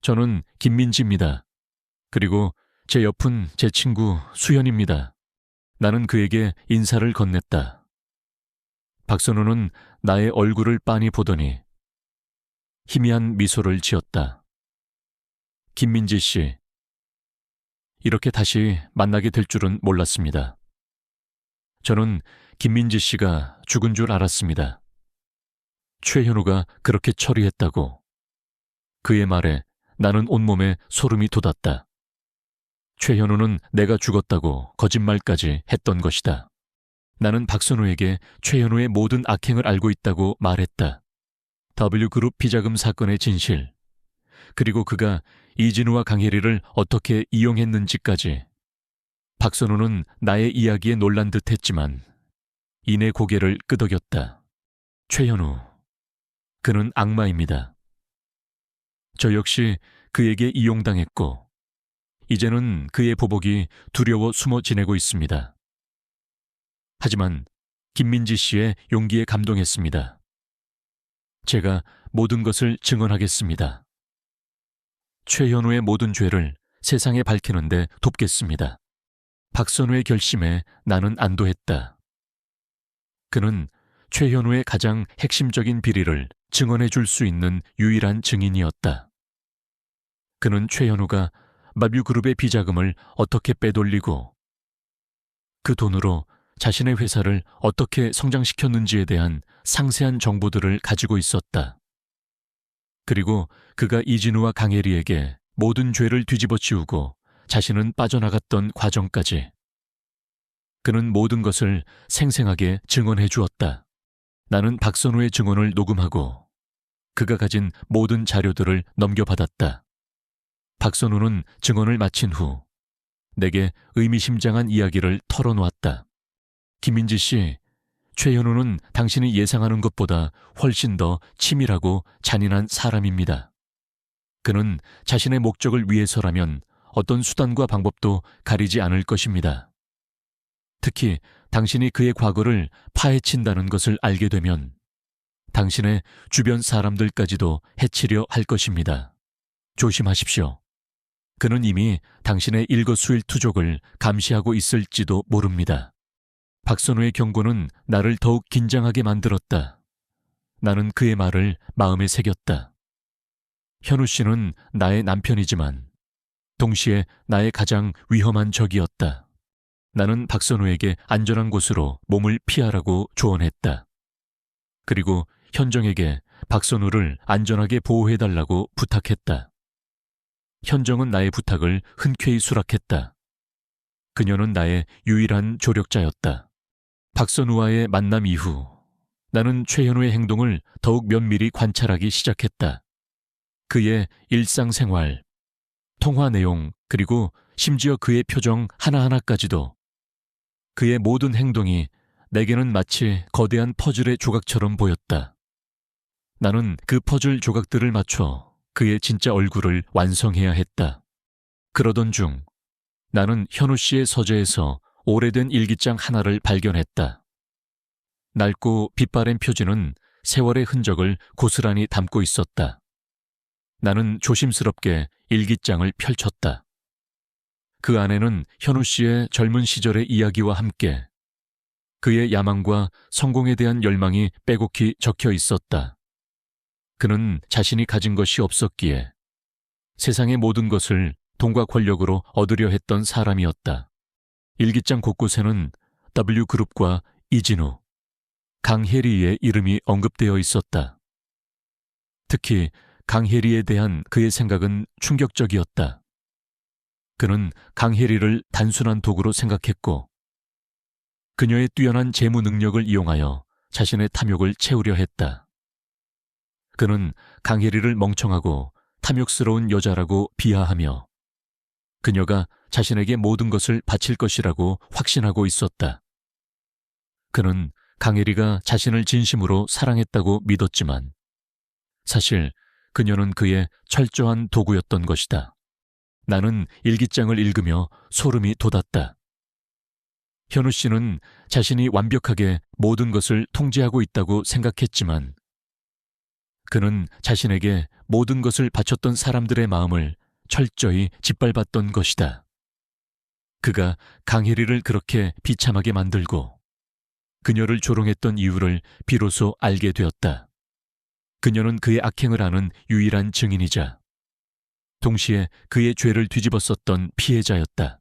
저는 김민지입니다. 그리고 제 옆은 제 친구 수현입니다. 나는 그에게 인사를 건넸다. 박선우는 나의 얼굴을 빤히 보더니 희미한 미소를 지었다. 김민지 씨, 이렇게 다시 만나게 될 줄은 몰랐습니다. 저는 김민지 씨가 죽은 줄 알았습니다. 최현우가 그렇게 처리했다고. 그의 말에 나는 온몸에 소름이 돋았다. 최현우는 내가 죽었다고 거짓말까지 했던 것이다. 나는 박선우에게 최현우의 모든 악행을 알고 있다고 말했다. W그룹 비자금 사건의 진실, 그리고 그가 이진우와 강혜리를 어떻게 이용했는지까지. 박선우는 나의 이야기에 놀란 듯 했지만 이내 고개를 끄덕였다. 최현우, 그는 악마입니다. 저 역시 그에게 이용당했고 이제는 그의 보복이 두려워 숨어 지내고 있습니다. 하지만 김민지 씨의 용기에 감동했습니다. 제가 모든 것을 증언하겠습니다. 최현우의 모든 죄를 세상에 밝히는데 돕겠습니다. 박선우의 결심에 나는 안도했다. 그는 최현우의 가장 핵심적인 비리를 증언해 줄 수 있는 유일한 증인이었다. 그는 최현우가 마뷰그룹의 비자금을 어떻게 빼돌리고 그 돈으로 자신의 회사를 어떻게 성장시켰는지에 대한 상세한 정보들을 가지고 있었다. 그리고 그가 이진우와 강혜리에게 모든 죄를 뒤집어 씌우고 자신은 빠져나갔던 과정까지. 그는 모든 것을 생생하게 증언해 주었다. 나는 박선우의 증언을 녹음하고 그가 가진 모든 자료들을 넘겨받았다. 박선우는 증언을 마친 후 내게 의미심장한 이야기를 털어놓았다. 김민지 씨, 최현우는 당신이 예상하는 것보다 훨씬 더 치밀하고 잔인한 사람입니다. 그는 자신의 목적을 위해서라면 어떤 수단과 방법도 가리지 않을 것입니다. 특히 당신이 그의 과거를 파헤친다는 것을 알게 되면 당신의 주변 사람들까지도 해치려 할 것입니다. 조심하십시오. 그는 이미 당신의 일거수일투족을 감시하고 있을지도 모릅니다. 박선우의 경고는 나를 더욱 긴장하게 만들었다. 나는 그의 말을 마음에 새겼다. 현우 씨는 나의 남편이지만 동시에 나의 가장 위험한 적이었다. 나는 박선우에게 안전한 곳으로 몸을 피하라고 조언했다. 그리고 현정에게 박선우를 안전하게 보호해달라고 부탁했다. 현정은 나의 부탁을 흔쾌히 수락했다. 그녀는 나의 유일한 조력자였다. 박선우와의 만남 이후 나는 최현우의 행동을 더욱 면밀히 관찰하기 시작했다. 그의 일상생활, 통화 내용, 그리고 심지어 그의 표정 하나하나까지도. 그의 모든 행동이 내게는 마치 거대한 퍼즐의 조각처럼 보였다. 나는 그 퍼즐 조각들을 맞춰 그의 진짜 얼굴을 완성해야 했다. 그러던 중 나는 현우 씨의 서재에서 오래된 일기장 하나를 발견했다. 낡고 빛바랜 표지는 세월의 흔적을 고스란히 담고 있었다. 나는 조심스럽게 일기장을 펼쳤다. 그 안에는 현우 씨의 젊은 시절의 이야기와 함께 그의 야망과 성공에 대한 열망이 빼곡히 적혀 있었다. 그는 자신이 가진 것이 없었기에 세상의 모든 것을 돈과 권력으로 얻으려 했던 사람이었다. 일기장 곳곳에는 W그룹과 이진우, 강혜리의 이름이 언급되어 있었다. 특히 강혜리에 대한 그의 생각은 충격적이었다. 그는 강혜리를 단순한 도구로 생각했고 그녀의 뛰어난 재무 능력을 이용하여 자신의 탐욕을 채우려 했다. 그는 강혜리를 멍청하고 탐욕스러운 여자라고 비하하며 그녀가 자신에게 모든 것을 바칠 것이라고 확신하고 있었다. 그는 강혜리가 자신을 진심으로 사랑했다고 믿었지만 사실 그녀는 그의 철저한 도구였던 것이다. 나는 일기장을 읽으며 소름이 돋았다. 현우 씨는 자신이 완벽하게 모든 것을 통제하고 있다고 생각했지만 그는 자신에게 모든 것을 바쳤던 사람들의 마음을 철저히 짓밟았던 것이다. 그가 강혜리를 그렇게 비참하게 만들고 그녀를 조롱했던 이유를 비로소 알게 되었다. 그녀는 그의 악행을 아는 유일한 증인이자 동시에 그의 죄를 뒤집었었던 피해자였다.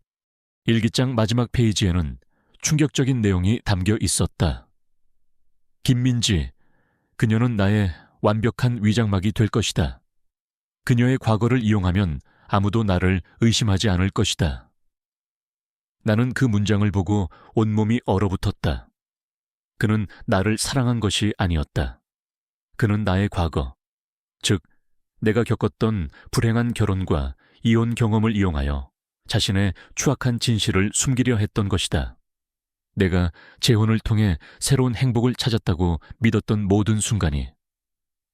일기장 마지막 페이지에는 충격적인 내용이 담겨 있었다. 김민지, 그녀는 나의 완벽한 위장막이 될 것이다. 그녀의 과거를 이용하면 아무도 나를 의심하지 않을 것이다. 나는 그 문장을 보고 온몸이 얼어붙었다. 그는 나를 사랑한 것이 아니었다. 그는 나의 과거, 즉 내가 겪었던 불행한 결혼과 이혼 경험을 이용하여 자신의 추악한 진실을 숨기려 했던 것이다. 내가 재혼을 통해 새로운 행복을 찾았다고 믿었던 모든 순간이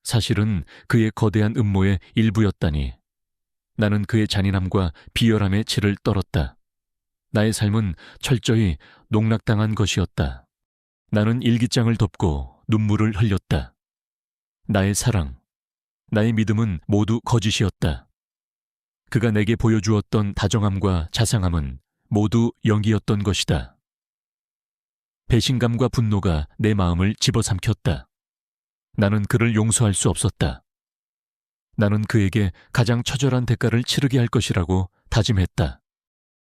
사실은 그의 거대한 음모의 일부였다니. 나는 그의 잔인함과 비열함의 치를 떨었다. 나의 삶은 철저히 농락당한 것이었다. 나는 일기장을 덮고 눈물을 흘렸다. 나의 사랑, 나의 믿음은 모두 거짓이었다. 그가 내게 보여주었던 다정함과 자상함은 모두 연기였던 것이다. 배신감과 분노가 내 마음을 집어삼켰다. 나는 그를 용서할 수 없었다. 나는 그에게 가장 처절한 대가를 치르게 할 것이라고 다짐했다.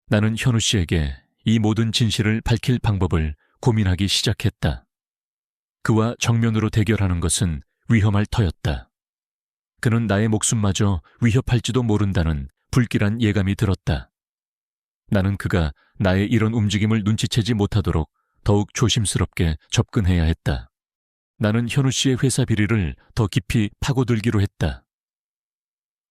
나는 현우 씨에게 이 모든 진실을 밝힐 방법을 고민하기 시작했다. 그와 정면으로 대결하는 것은 위험할 터였다. 그는 나의 목숨마저 위협할지도 모른다는 불길한 예감이 들었다. 나는 그가 나의 이런 움직임을 눈치채지 못하도록 더욱 조심스럽게 접근해야 했다. 나는 현우 씨의 회사 비리를 더 깊이 파고들기로 했다.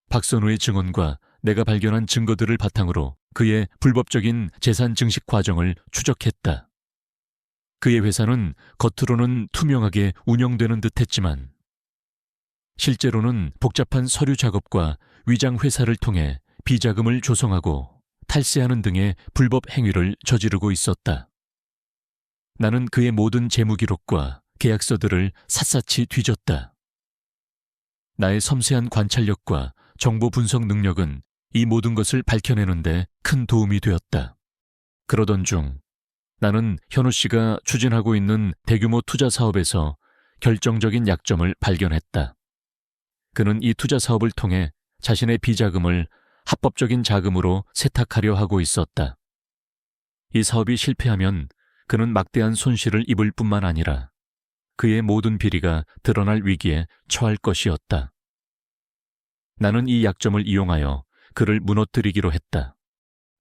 박선우의 증언과 내가 발견한 증거들을 바탕으로 그의 불법적인 재산 증식 과정을 추적했다. 그의 회사는 겉으로는 투명하게 운영되는 듯했지만 실제로는 복잡한 서류 작업과 위장 회사를 통해 비자금을 조성하고 탈세하는 등의 불법 행위를 저지르고 있었다. 나는 그의 모든 재무 기록과 계약서들을 샅샅이 뒤졌다. 나의 섬세한 관찰력과 정보 분석 능력은 이 모든 것을 밝혀내는데 큰 도움이 되었다. 그러던 중 나는 현우 씨가 추진하고 있는 대규모 투자 사업에서 결정적인 약점을 발견했다. 그는 이 투자 사업을 통해 자신의 비자금을 합법적인 자금으로 세탁하려 하고 있었다. 이 사업이 실패하면 그는 막대한 손실을 입을 뿐만 아니라 그의 모든 비리가 드러날 위기에 처할 것이었다. 나는 이 약점을 이용하여 그를 무너뜨리기로 했다.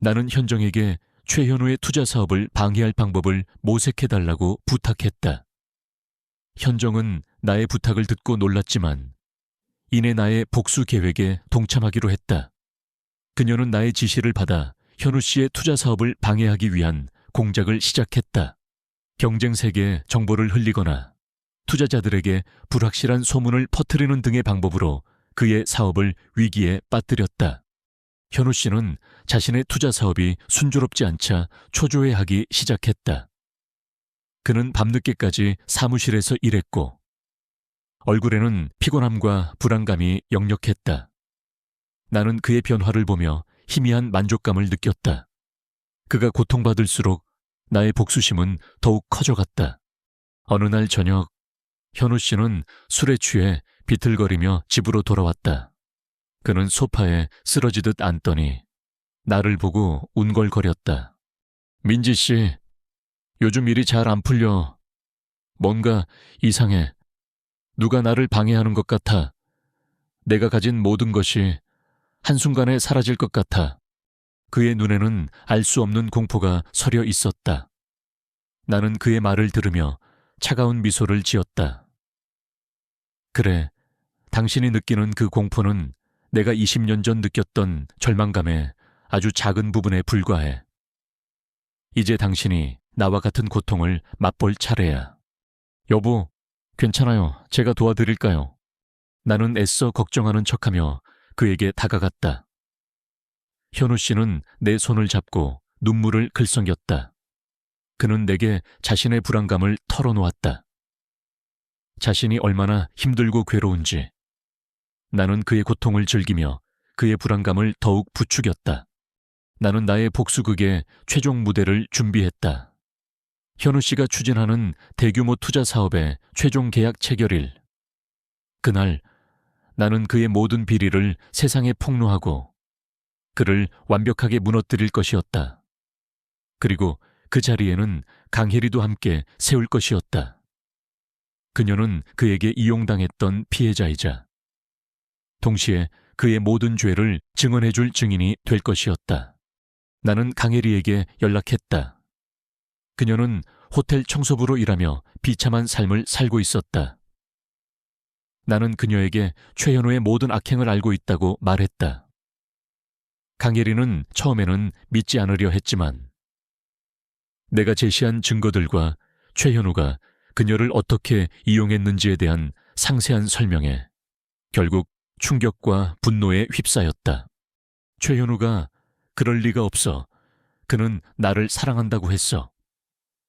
나는 현정에게 최현우의 투자 사업을 방해할 방법을 모색해달라고 부탁했다. 현정은 나의 부탁을 듣고 놀랐지만 이내 나의 복수 계획에 동참하기로 했다. 그녀는 나의 지시를 받아 현우 씨의 투자 사업을 방해하기 위한 공작을 시작했다. 경쟁 세계에 정보를 흘리거나 투자자들에게 불확실한 소문을 퍼뜨리는 등의 방법으로 그의 사업을 위기에 빠뜨렸다. 현우 씨는 자신의 투자 사업이 순조롭지 않자 초조해하기 시작했다. 그는 밤늦게까지 사무실에서 일했고 얼굴에는 피곤함과 불안감이 역력했다. 나는 그의 변화를 보며 희미한 만족감을 느꼈다. 그가 고통받을수록 나의 복수심은 더욱 커져갔다. 어느 날 저녁, 현우 씨는 술에 취해 비틀거리며 집으로 돌아왔다. 그는 소파에 쓰러지듯 앉더니 나를 보고 운걸거렸다. 민지 씨, 요즘 일이 잘 안 풀려. 뭔가 이상해. 누가 나를 방해하는 것 같아. 내가 가진 모든 것이 한순간에 사라질 것 같아 그의 눈에는 알 수 없는 공포가 서려 있었다. 나는 그의 말을 들으며 차가운 미소를 지었다. 그래, 당신이 느끼는 그 공포는 내가 20년 전 느꼈던 절망감의 아주 작은 부분에 불과해. 이제 당신이 나와 같은 고통을 맛볼 차례야. 여보, 괜찮아요. 제가 도와드릴까요? 나는 애써 걱정하는 척하며 그에게 다가갔다. 현우 씨는 내 손을 잡고 눈물을 글썽였다. 그는 내게 자신의 불안감을 털어놓았다. 자신이 얼마나 힘들고 괴로운지. 나는 그의 고통을 즐기며 그의 불안감을 더욱 부추겼다. 나는 나의 복수극의 최종 무대를 준비했다. 현우 씨가 추진하는 대규모 투자 사업의 최종 계약 체결일. 그날 나는 그의 모든 비리를 세상에 폭로하고 그를 완벽하게 무너뜨릴 것이었다. 그리고 그 자리에는 강혜리도 함께 세울 것이었다. 그녀는 그에게 이용당했던 피해자이자 동시에 그의 모든 죄를 증언해줄 증인이 될 것이었다. 나는 강혜리에게 연락했다. 그녀는 호텔 청소부로 일하며 비참한 삶을 살고 있었다. 나는 그녀에게 최현우의 모든 악행을 알고 있다고 말했다. 강혜리는 처음에는 믿지 않으려 했지만 내가 제시한 증거들과 최현우가 그녀를 어떻게 이용했는지에 대한 상세한 설명에 결국 충격과 분노에 휩싸였다. 최현우가 그럴 리가 없어. 그는 나를 사랑한다고 했어.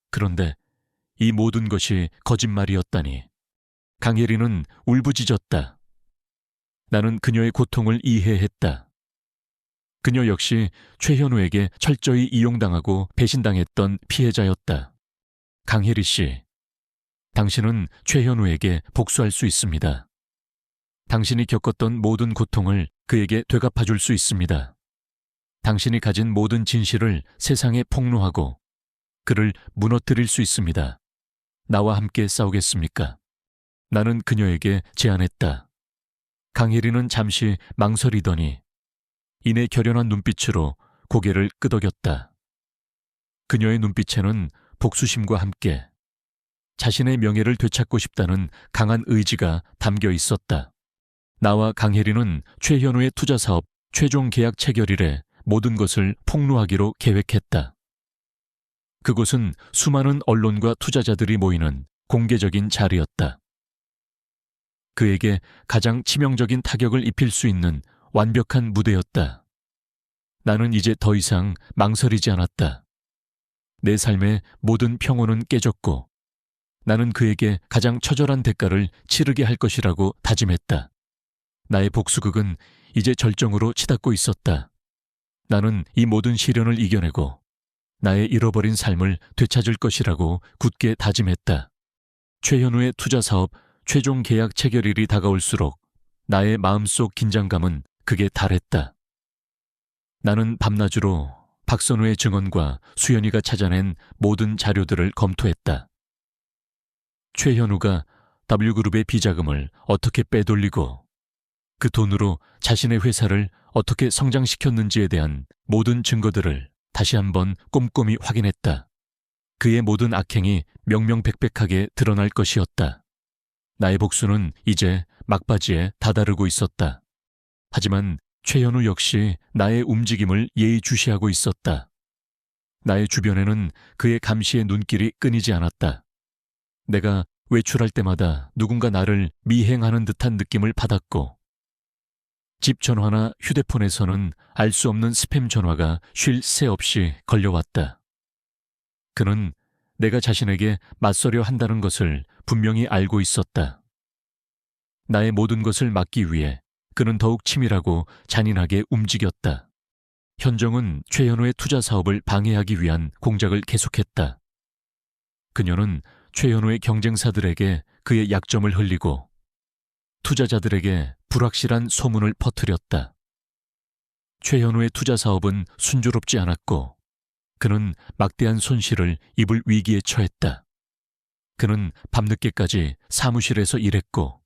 그런데 이 모든 것이 거짓말이었다니. 강혜리는 울부짖었다. 나는 그녀의 고통을 이해했다. 그녀 역시 최현우에게 철저히 이용당하고 배신당했던 피해자였다. 강혜리 씨, 당신은 최현우에게 복수할 수 있습니다. 당신이 겪었던 모든 고통을 그에게 되갚아줄 수 있습니다. 당신이 가진 모든 진실을 세상에 폭로하고 그를 무너뜨릴 수 있습니다. 나와 함께 싸우겠습니까? 나는 그녀에게 제안했다. 강혜리는 잠시 망설이더니 이내 결연한 눈빛으로 고개를 끄덕였다. 그녀의 눈빛에는 복수심과 함께 자신의 명예를 되찾고 싶다는 강한 의지가 담겨 있었다. 나와 강혜리는 최현우의 투자사업 최종 계약 체결일에 모든 것을 폭로하기로 계획했다. 그곳은 수많은 언론과 투자자들이 모이는 공개적인 자리였다. 그에게 가장 치명적인 타격을 입힐 수 있는 완벽한 무대였다. 나는 이제 더 이상 망설이지 않았다. 내 삶의 모든 평온은 깨졌고 나는 그에게 가장 처절한 대가를 치르게 할 것이라고 다짐했다. 나의 복수극은 이제 절정으로 치닫고 있었다. 나는 이 모든 시련을 이겨내고 나의 잃어버린 삶을 되찾을 것이라고 굳게 다짐했다. 최현우의 투자사업 최종 계약 체결일이 다가올수록 나의 마음속 긴장감은 극에 달했다. 나는 밤낮으로 박선우의 증언과 수연이가 찾아낸 모든 자료들을 검토했다. 최현우가 W그룹의 비자금을 어떻게 빼돌리고 그 돈으로 자신의 회사를 어떻게 성장시켰는지에 대한 모든 증거들을 다시 한번 꼼꼼히 확인했다. 그의 모든 악행이 명명백백하게 드러날 것이었다. 나의 복수는 이제 막바지에 다다르고 있었다. 하지만 최현우 역시 나의 움직임을 예의주시하고 있었다. 나의 주변에는 그의 감시의 눈길이 끊이지 않았다. 내가 외출할 때마다 누군가 나를 미행하는 듯한 느낌을 받았고 집 전화나 휴대폰에서는 알 수 없는 스팸 전화가 쉴 새 없이 걸려왔다. 그는 내가 자신에게 맞서려 한다는 것을 분명히 알고 있었다. 나의 모든 것을 막기 위해 그는 더욱 치밀하고 잔인하게 움직였다. 현정은 최현우의 투자 사업을 방해하기 위한 공작을 계속했다. 그녀는 최현우의 경쟁사들에게 그의 약점을 흘리고 투자자들에게 불확실한 소문을 퍼뜨렸다. 최현우의 투자 사업은 순조롭지 않았고 그는 막대한 손실을 입을 위기에 처했다. 그는 밤늦게까지 사무실에서 일했고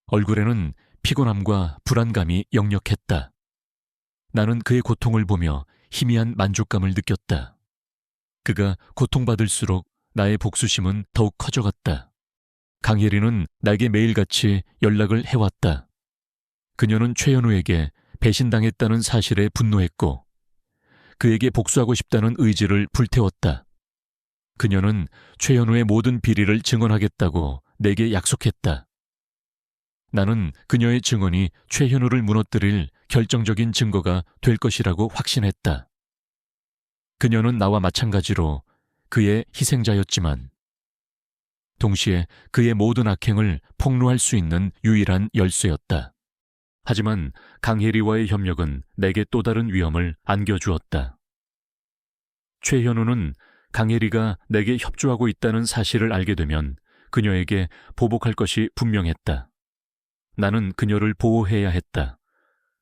얼굴에는 피곤함과 불안감이 역력했다. 나는 그의 고통을 보며 희미한 만족감을 느꼈다. 그가 고통받을수록 나의 복수심은 더욱 커져갔다. 강혜리는 나에게 매일같이 연락을 해왔다. 그녀는 최현우에게 배신당했다는 사실에 분노했고 그에게 복수하고 싶다는 의지를 불태웠다. 그녀는 최현우의 모든 비리를 증언하겠다고 내게 약속했다. 나는 그녀의 증언이 최현우를 무너뜨릴 결정적인 증거가 될 것이라고 확신했다. 그녀는 나와 마찬가지로 그의 희생자였지만 동시에 그의 모든 악행을 폭로할 수 있는 유일한 열쇠였다. 하지만 강혜리와의 협력은 내게 또 다른 위험을 안겨주었다. 최현우는 강혜리가 내게 협조하고 있다는 사실을 알게 되면 그녀에게 보복할 것이 분명했다. 나는 그녀를 보호해야 했다.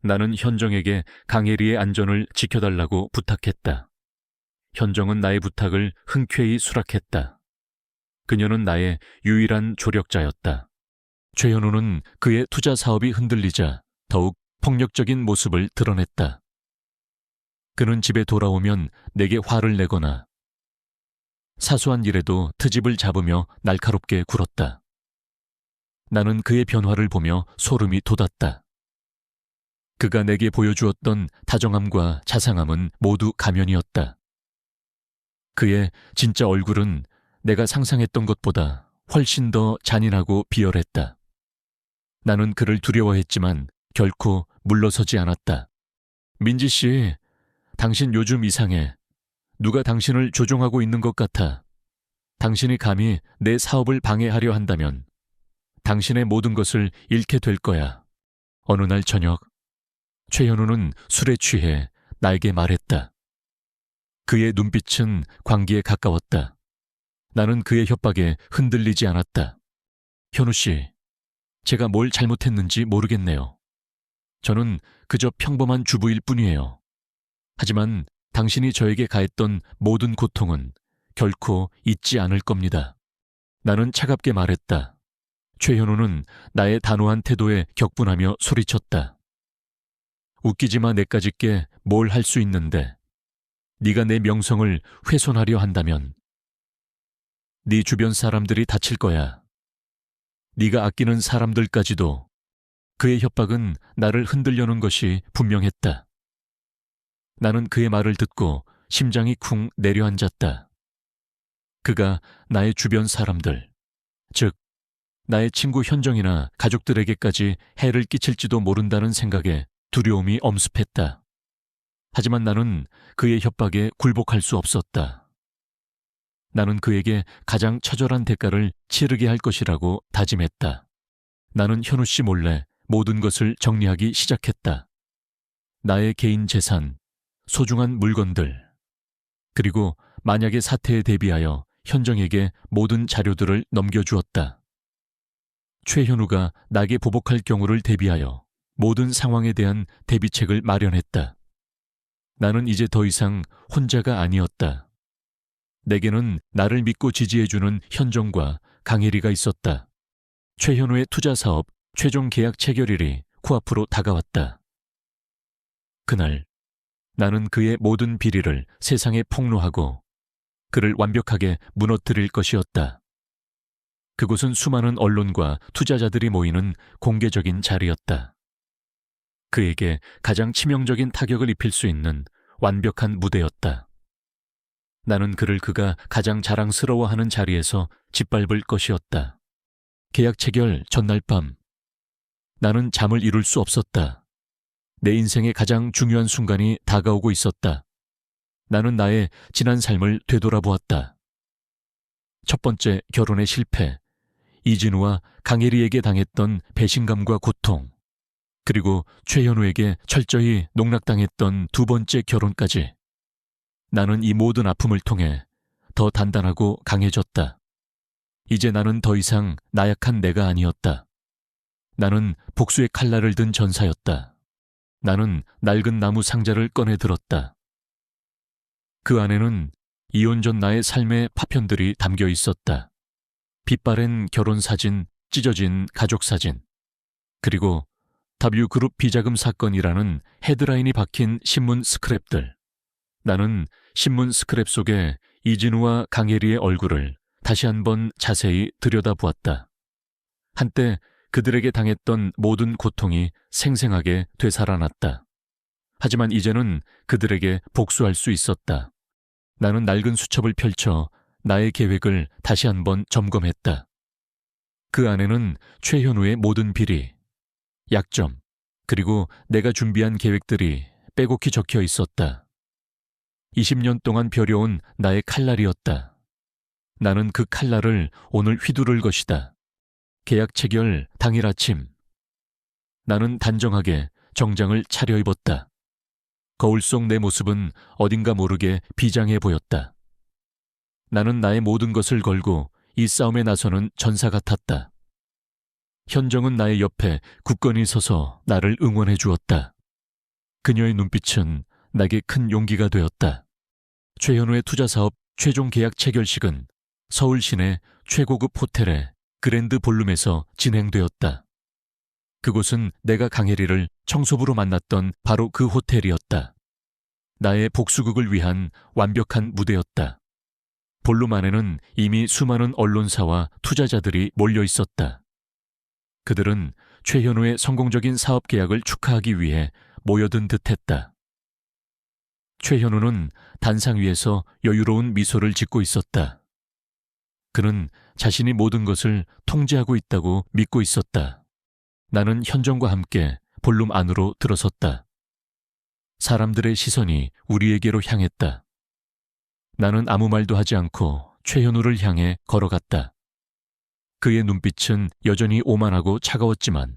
나는 현정에게 강혜리의 안전을 지켜달라고 부탁했다. 현정은 나의 부탁을 흔쾌히 수락했다. 그녀는 나의 유일한 조력자였다. 최현우는 그의 투자 사업이 흔들리자 더욱 폭력적인 모습을 드러냈다. 그는 집에 돌아오면 내게 화를 내거나 사소한 일에도 트집을 잡으며 날카롭게 굴었다. 나는 그의 변화를 보며 소름이 돋았다. 그가 내게 보여주었던 다정함과 자상함은 모두 가면이었다. 그의 진짜 얼굴은 내가 상상했던 것보다 훨씬 더 잔인하고 비열했다. 나는 그를 두려워했지만 결코 물러서지 않았다. 민지 씨, 당신 요즘 이상해. 누가 당신을 조종하고 있는 것 같아. 당신이 감히 내 사업을 방해하려 한다면 당신의 모든 것을 잃게 될 거야. 어느 날 저녁, 최현우는 술에 취해 나에게 말했다. 그의 눈빛은 광기에 가까웠다. 나는 그의 협박에 흔들리지 않았다. 현우 씨, 제가 뭘 잘못했는지 모르겠네요. 저는 그저 평범한 주부일 뿐이에요. 하지만 당신이 저에게 가했던 모든 고통은 결코 잊지 않을 겁니다. 나는 차갑게 말했다. 최현우는 나의 단호한 태도에 격분하며 소리쳤다. 웃기지 마 내까짓게 뭘 할 수 있는데 네가 내 명성을 훼손하려 한다면 네 주변 사람들이 다칠 거야. 네가 아끼는 사람들까지도. 그의 협박은 나를 흔들려는 것이 분명했다. 나는 그의 말을 듣고 심장이 쿵 내려앉았다. 그가 나의 주변 사람들, 즉 나의 친구 현정이나 가족들에게까지 해를 끼칠지도 모른다는 생각에 두려움이 엄습했다. 하지만 나는 그의 협박에 굴복할 수 없었다. 나는 그에게 가장 처절한 대가를 치르게 할 것이라고 다짐했다. 나는 현우 씨 몰래 모든 것을 정리하기 시작했다. 나의 개인 재산, 소중한 물건들, 그리고 만약의 사태에 대비하여 현정에게 모든 자료들을 넘겨주었다. 최현우가 나에게 보복할 경우를 대비하여 모든 상황에 대한 대비책을 마련했다. 나는 이제 더 이상 혼자가 아니었다. 내게는 나를 믿고 지지해주는 현정과 강혜리가 있었다. 최현우의 투자 사업 최종 계약 체결일이 코앞으로 다가왔다. 그날 나는 그의 모든 비리를 세상에 폭로하고 그를 완벽하게 무너뜨릴 것이었다. 그곳은 수많은 언론과 투자자들이 모이는 공개적인 자리였다. 그에게 가장 치명적인 타격을 입힐 수 있는 완벽한 무대였다. 나는 그가 가장 자랑스러워하는 자리에서 짓밟을 것이었다. 계약 체결 전날 밤, 나는 잠을 이룰 수 없었다. 내 인생의 가장 중요한 순간이 다가오고 있었다. 나는 나의 지난 삶을 되돌아보았다. 첫 번째 결혼의 실패, 이진우와 강혜리에게 당했던 배신감과 고통, 그리고 최현우에게 철저히 농락당했던 두 번째 결혼까지. 나는 이 모든 아픔을 통해 더 단단하고 강해졌다. 이제 나는 더 이상 나약한 내가 아니었다. 나는 복수의 칼날을 든 전사였다. 나는 낡은 나무 상자를 꺼내 들었다. 그 안에는 이혼 전 나의 삶의 파편들이 담겨 있었다. 빛바랜 결혼 사진, 찢어진 가족 사진, 그리고 W그룹 비자금 사건이라는 헤드라인이 박힌 신문 스크랩들. 나는 신문 스크랩 속에 이진우와 강혜리의 얼굴을 다시 한번 자세히 들여다보았다. 한때 그들에게 당했던 모든 고통이 생생하게 되살아났다. 하지만 이제는 그들에게 복수할 수 있었다. 나는 낡은 수첩을 펼쳐 나의 계획을 다시 한번 점검했다. 그 안에는 최현우의 모든 비리, 약점, 그리고 내가 준비한 계획들이 빼곡히 적혀 있었다. 20년 동안 벼려온 나의 칼날이었다. 나는 그 칼날을 오늘 휘두를 것이다. 계약 체결 당일 아침. 나는 단정하게 정장을 차려입었다. 거울 속 내 모습은 어딘가 모르게 비장해 보였다. 나는 나의 모든 것을 걸고 이 싸움에 나서는 전사 같았다. 현정은 나의 옆에 굳건히 서서 나를 응원해 주었다. 그녀의 눈빛은 나에게 큰 용기가 되었다. 최현우의 투자사업 최종 계약 체결식은 서울 시내 최고급 호텔의 그랜드 볼룸에서 진행되었다. 그곳은 내가 강혜리를 청소부로 만났던 바로 그 호텔이었다. 나의 복수극을 위한 완벽한 무대였다. 볼룸 안에는 이미 수많은 언론사와 투자자들이 몰려 있었다. 그들은 최현우의 성공적인 사업 계약을 축하하기 위해 모여든 듯했다. 최현우는 단상 위에서 여유로운 미소를 짓고 있었다. 그는 자신이 모든 것을 통제하고 있다고 믿고 있었다. 나는 현정과 함께 볼룸 안으로 들어섰다. 사람들의 시선이 우리에게로 향했다. 나는 아무 말도 하지 않고 최현우를 향해 걸어갔다. 그의 눈빛은 여전히 오만하고 차가웠지만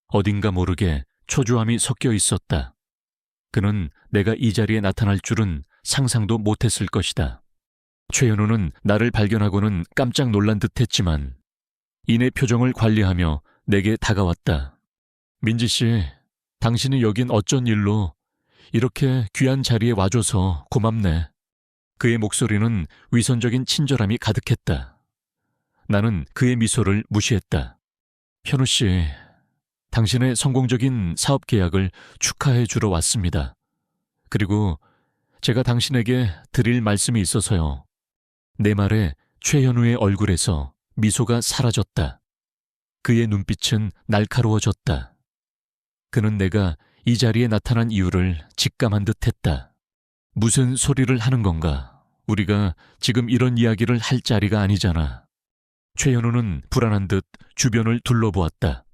어딘가 모르게 초조함이 섞여 있었다. 그는 내가 이 자리에 나타날 줄은 상상도 못했을 것이다. 최현우는 나를 발견하고는 깜짝 놀란 듯했지만 이내 표정을 관리하며 내게 다가왔다. 민지 씨, 당신이 여긴 어쩐 일로 이렇게 귀한 자리에 와줘서 고맙네. 그의 목소리는 위선적인 친절함이 가득했다. 나는 그의 미소를 무시했다. 현우 씨, 당신의 성공적인 사업 계약을 축하해 주러 왔습니다. 그리고 제가 당신에게 드릴 말씀이 있어서요. 내 말에 최현우의 얼굴에서 미소가 사라졌다. 그의 눈빛은 날카로워졌다. 그는 내가 이 자리에 나타난 이유를 직감한 듯했다. 무슨 소리를 하는 건가? 우리가 지금 이런 이야기를 할 자리가 아니잖아. 최현우는 불안한 듯 주변을 둘러보았다.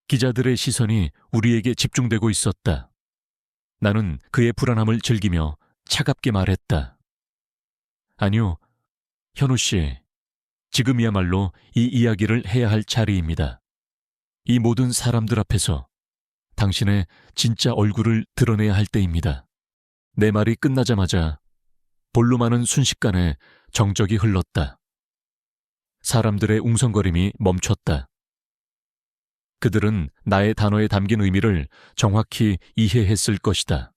기자들의 시선이 우리에게 집중되고 있었다. 나는 그의 불안함을 즐기며 차갑게 말했다. 아니요, 현우 씨, 지금이야말로 이 이야기를 해야 할 자리입니다. 이 모든 사람들 앞에서 당신의 진짜 얼굴을 드러내야 할 때입니다. 내 말이 끝나자마자 볼룸하는 순식간에 정적이 흘렀다. 사람들의 웅성거림이 멈췄다. 그들은 나의 단어에 담긴 의미를 정확히 이해했을 것이다.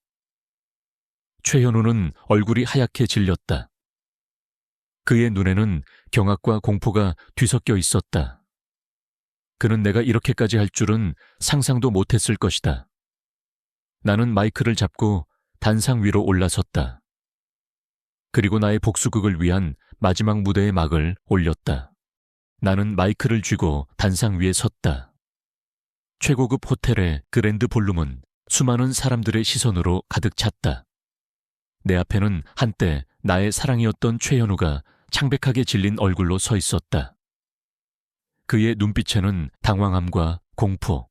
최현우는 얼굴이 하얗게 질렸다. 그의 눈에는 경악과 공포가 뒤섞여 있었다. 그는 내가 이렇게까지 할 줄은 상상도 못했을 것이다. 나는 마이크를 잡고 단상 위로 올라섰다. 그리고 나의 복수극을 위한 마지막 무대의 막을 올렸다. 나는 마이크를 쥐고 단상 위에 섰다. 최고급 호텔의 그랜드 볼룸은 수많은 사람들의 시선으로 가득 찼다. 내 앞에는 한때 나의 사랑이었던 최현우가 창백하게 질린 얼굴로 서 있었다. 그의 눈빛에는 당황함과 공포,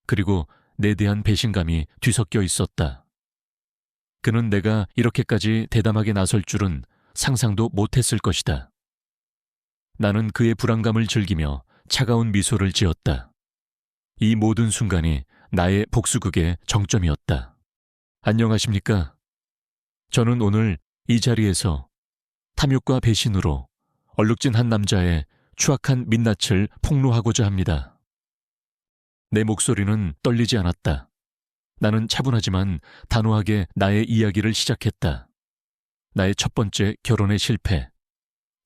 그리고 내 대한 배신감이 뒤섞여 있었다. 그는 내가 이렇게까지 대담하게 나설 줄은 상상도 못했을 것이다. 나는 그의 불안감을 즐기며 차가운 미소를 지었다. 이 모든 순간이 나의 복수극의 정점이었다. 안녕하십니까? 저는 오늘 이 자리에서 탐욕과 배신으로 얼룩진 한 남자의 추악한 민낯을 폭로하고자 합니다. 내 목소리는 떨리지 않았다. 나는 차분하지만 단호하게 나의 이야기를 시작했다. 나의 첫 번째 결혼의 실패,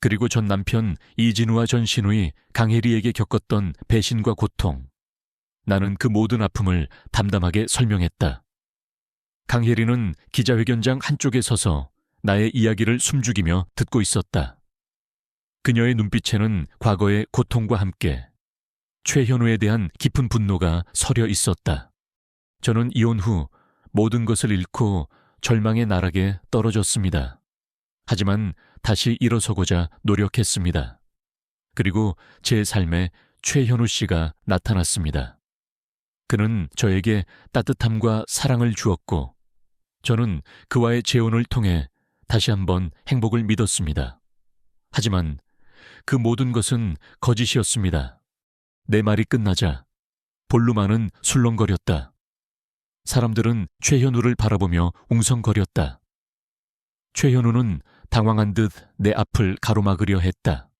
그리고 전 남편 이진우와 전 신우이 강혜리에게 겪었던 배신과 고통, 나는 그 모든 아픔을 담담하게 설명했다. 강혜리는 기자회견장 한쪽에 서서 나의 이야기를 숨죽이며 듣고 있었다. 그녀의 눈빛에는 과거의 고통과 함께 최현우에 대한 깊은 분노가 서려 있었다. 저는 이혼 후 모든 것을 잃고 절망의 나락에 떨어졌습니다. 하지만 다시 일어서고자 노력했습니다. 그리고 제 삶에 최현우 씨가 나타났습니다. 그는 저에게 따뜻함과 사랑을 주었고 저는 그와의 재혼을 통해 다시 한번 행복을 믿었습니다. 하지만 그 모든 것은 거짓이었습니다. 내 말이 끝나자 볼루만은 술렁거렸다. 사람들은 최현우를 바라보며 웅성거렸다. 최현우는 당황한 듯 내 앞을 가로막으려 했다.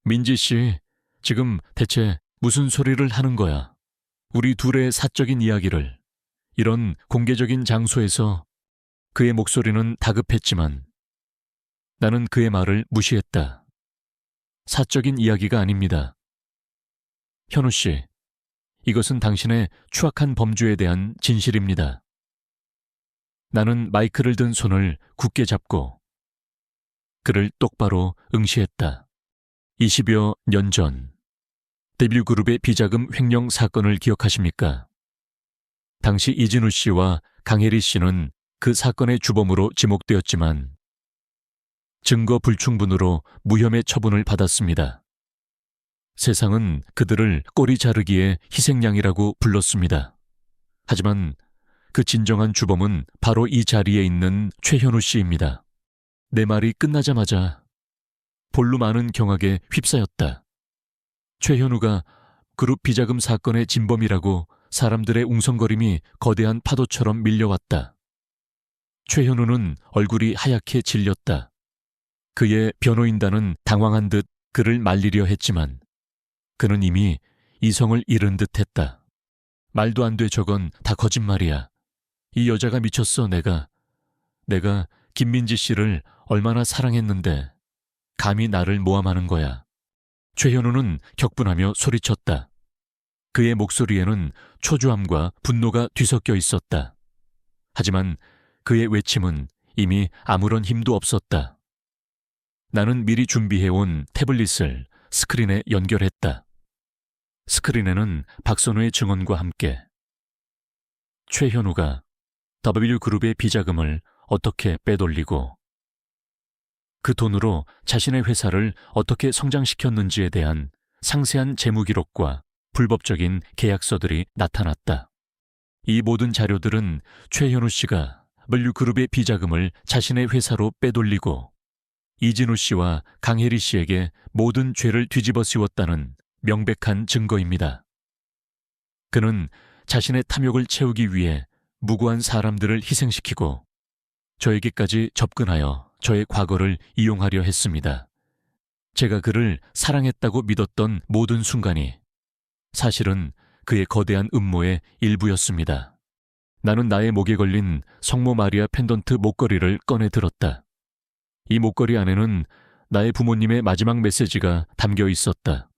민지 씨, 지금 대체 무슨 소리를 하는 거야? 우리 둘의 사적인 이야기를 이런 공개적인 장소에서. 그의 목소리는 다급했지만 나는 그의 말을 무시했다. 사적인 이야기가 아닙니다. 현우 씨, 이것은 당신의 추악한 범죄에 대한 진실입니다. 나는 마이크를 든 손을 굳게 잡고 그를 똑바로 응시했다. 20여 년 전 W그룹의 비자금 횡령 사건을 기억하십니까? 당시 이진우 씨와 강혜리 씨는 그 사건의 주범으로 지목되었지만 증거 불충분으로 무혐의 처분을 받았습니다. 세상은 그들을 꼬리 자르기에 희생양이라고 불렀습니다. 하지만 그 진정한 주범은 바로 이 자리에 있는 최현우 씨입니다. 내 말이 끝나자마자 볼루 많은 경악에 휩싸였다. 최현우가 그룹 비자금 사건의 진범이라고 사람들의 웅성거림이 거대한 파도처럼 밀려왔다. 최현우는 얼굴이 하얗게 질렸다. 그의 변호인단은 당황한 듯 그를 말리려 했지만 그는 이미 이성을 잃은 듯 했다. 말도 안 돼, 저건 다 거짓말이야. 이 여자가 미쳤어. 내가 김민지 씨를 얼마나 사랑했는데 감히 나를 모함하는 거야. 최현우는 격분하며 소리쳤다. 그의 목소리에는 초조함과 분노가 뒤섞여 있었다. 하지만 그의 외침은 이미 아무런 힘도 없었다. 나는 미리 준비해온 태블릿을 스크린에 연결했다. 스크린에는 박선우의 증언과 함께 최현우가 W그룹의 비자금을 어떻게 빼돌리고 그 돈으로 자신의 회사를 어떻게 성장시켰는지에 대한 상세한 재무 기록과 불법적인 계약서들이 나타났다. 이 모든 자료들은 최현우 씨가 W그룹의 비자금을 자신의 회사로 빼돌리고 이진우 씨와 강혜리 씨에게 모든 죄를 뒤집어 씌웠다는 명백한 증거입니다. 그는 자신의 탐욕을 채우기 위해 무고한 사람들을 희생시키고 저에게까지 접근하여 저의 과거를 이용하려 했습니다. 제가 그를 사랑했다고 믿었던 모든 순간이 사실은 그의 거대한 음모의 일부였습니다. 나는 나의 목에 걸린 성모 마리아 펜던트 목걸이를 꺼내 들었다. 이 목걸이 안에는 나의 부모님의 마지막 메시지가 담겨 있었다.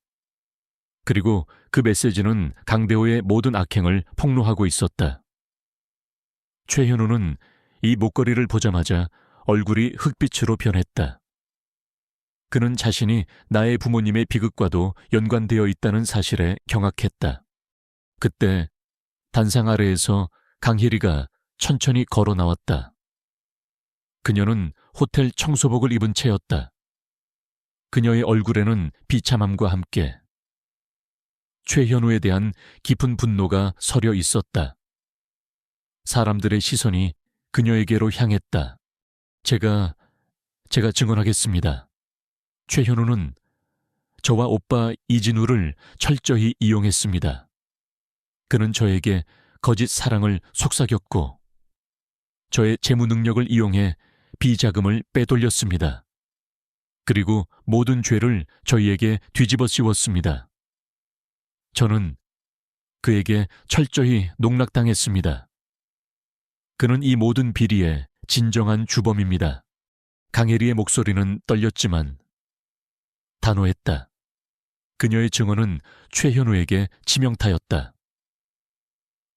그리고 그 메시지는 강대호의 모든 악행을 폭로하고 있었다. 최현우는 이 목걸이를 보자마자 얼굴이 흑빛으로 변했다. 그는 자신이 나의 부모님의 비극과도 연관되어 있다는 사실에 경악했다. 그때 단상 아래에서 강혜리가 천천히 걸어 나왔다. 그녀는 호텔 청소복을 입은 채였다. 그녀의 얼굴에는 비참함과 함께 최현우에 대한 깊은 분노가 서려 있었다. 사람들의 시선이 그녀에게로 향했다. 제가 증언하겠습니다. 최현우는 저와 오빠 이진우를 철저히 이용했습니다. 그는 저에게 거짓 사랑을 속삭였고 저의 재무 능력을 이용해 비자금을 빼돌렸습니다. 그리고 모든 죄를 저희에게 뒤집어 씌웠습니다. 저는 그에게 철저히 농락당했습니다. 그는 이 모든 비리의 진정한 주범입니다. 강혜리의 목소리는 떨렸지만 단호했다. 그녀의 증언은 최현우에게 치명타였다.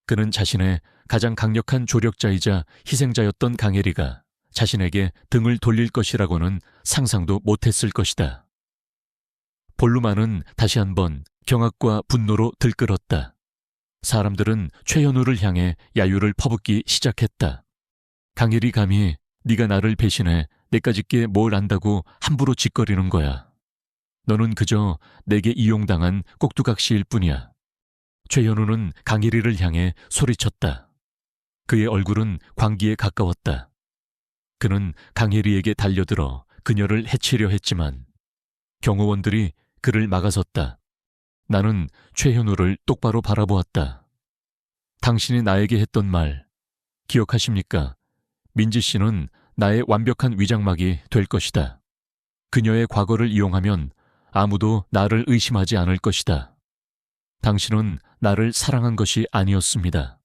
그는 자신의 가장 강력한 조력자이자 희생자였던 강혜리가 자신에게 등을 돌릴 것이라고는 상상도 못했을 것이다. 볼루만은 다시 한번 경악과 분노로 들끓었다. 사람들은 최현우를 향해 야유를 퍼붓기 시작했다. 강혜리 감히 네가 나를 배신해 내까짓게 뭘 안다고 함부로 짓거리는 거야. 너는 그저 내게 이용당한 꼭두각시일 뿐이야. 최현우는 강혜리를 향해 소리쳤다. 그의 얼굴은 광기에 가까웠다. 그는 강혜리에게 달려들어 그녀를 해치려 했지만 경호원들이 그를 막아섰다. 나는 최현우를 똑바로 바라보았다. 당신이 나에게 했던 말 기억하십니까? 민지 씨는 나의 완벽한 위장막이 될 것이다. 그녀의 과거를 이용하면 아무도 나를 의심하지 않을 것이다. 당신은 나를 사랑한 것이 아니었습니다.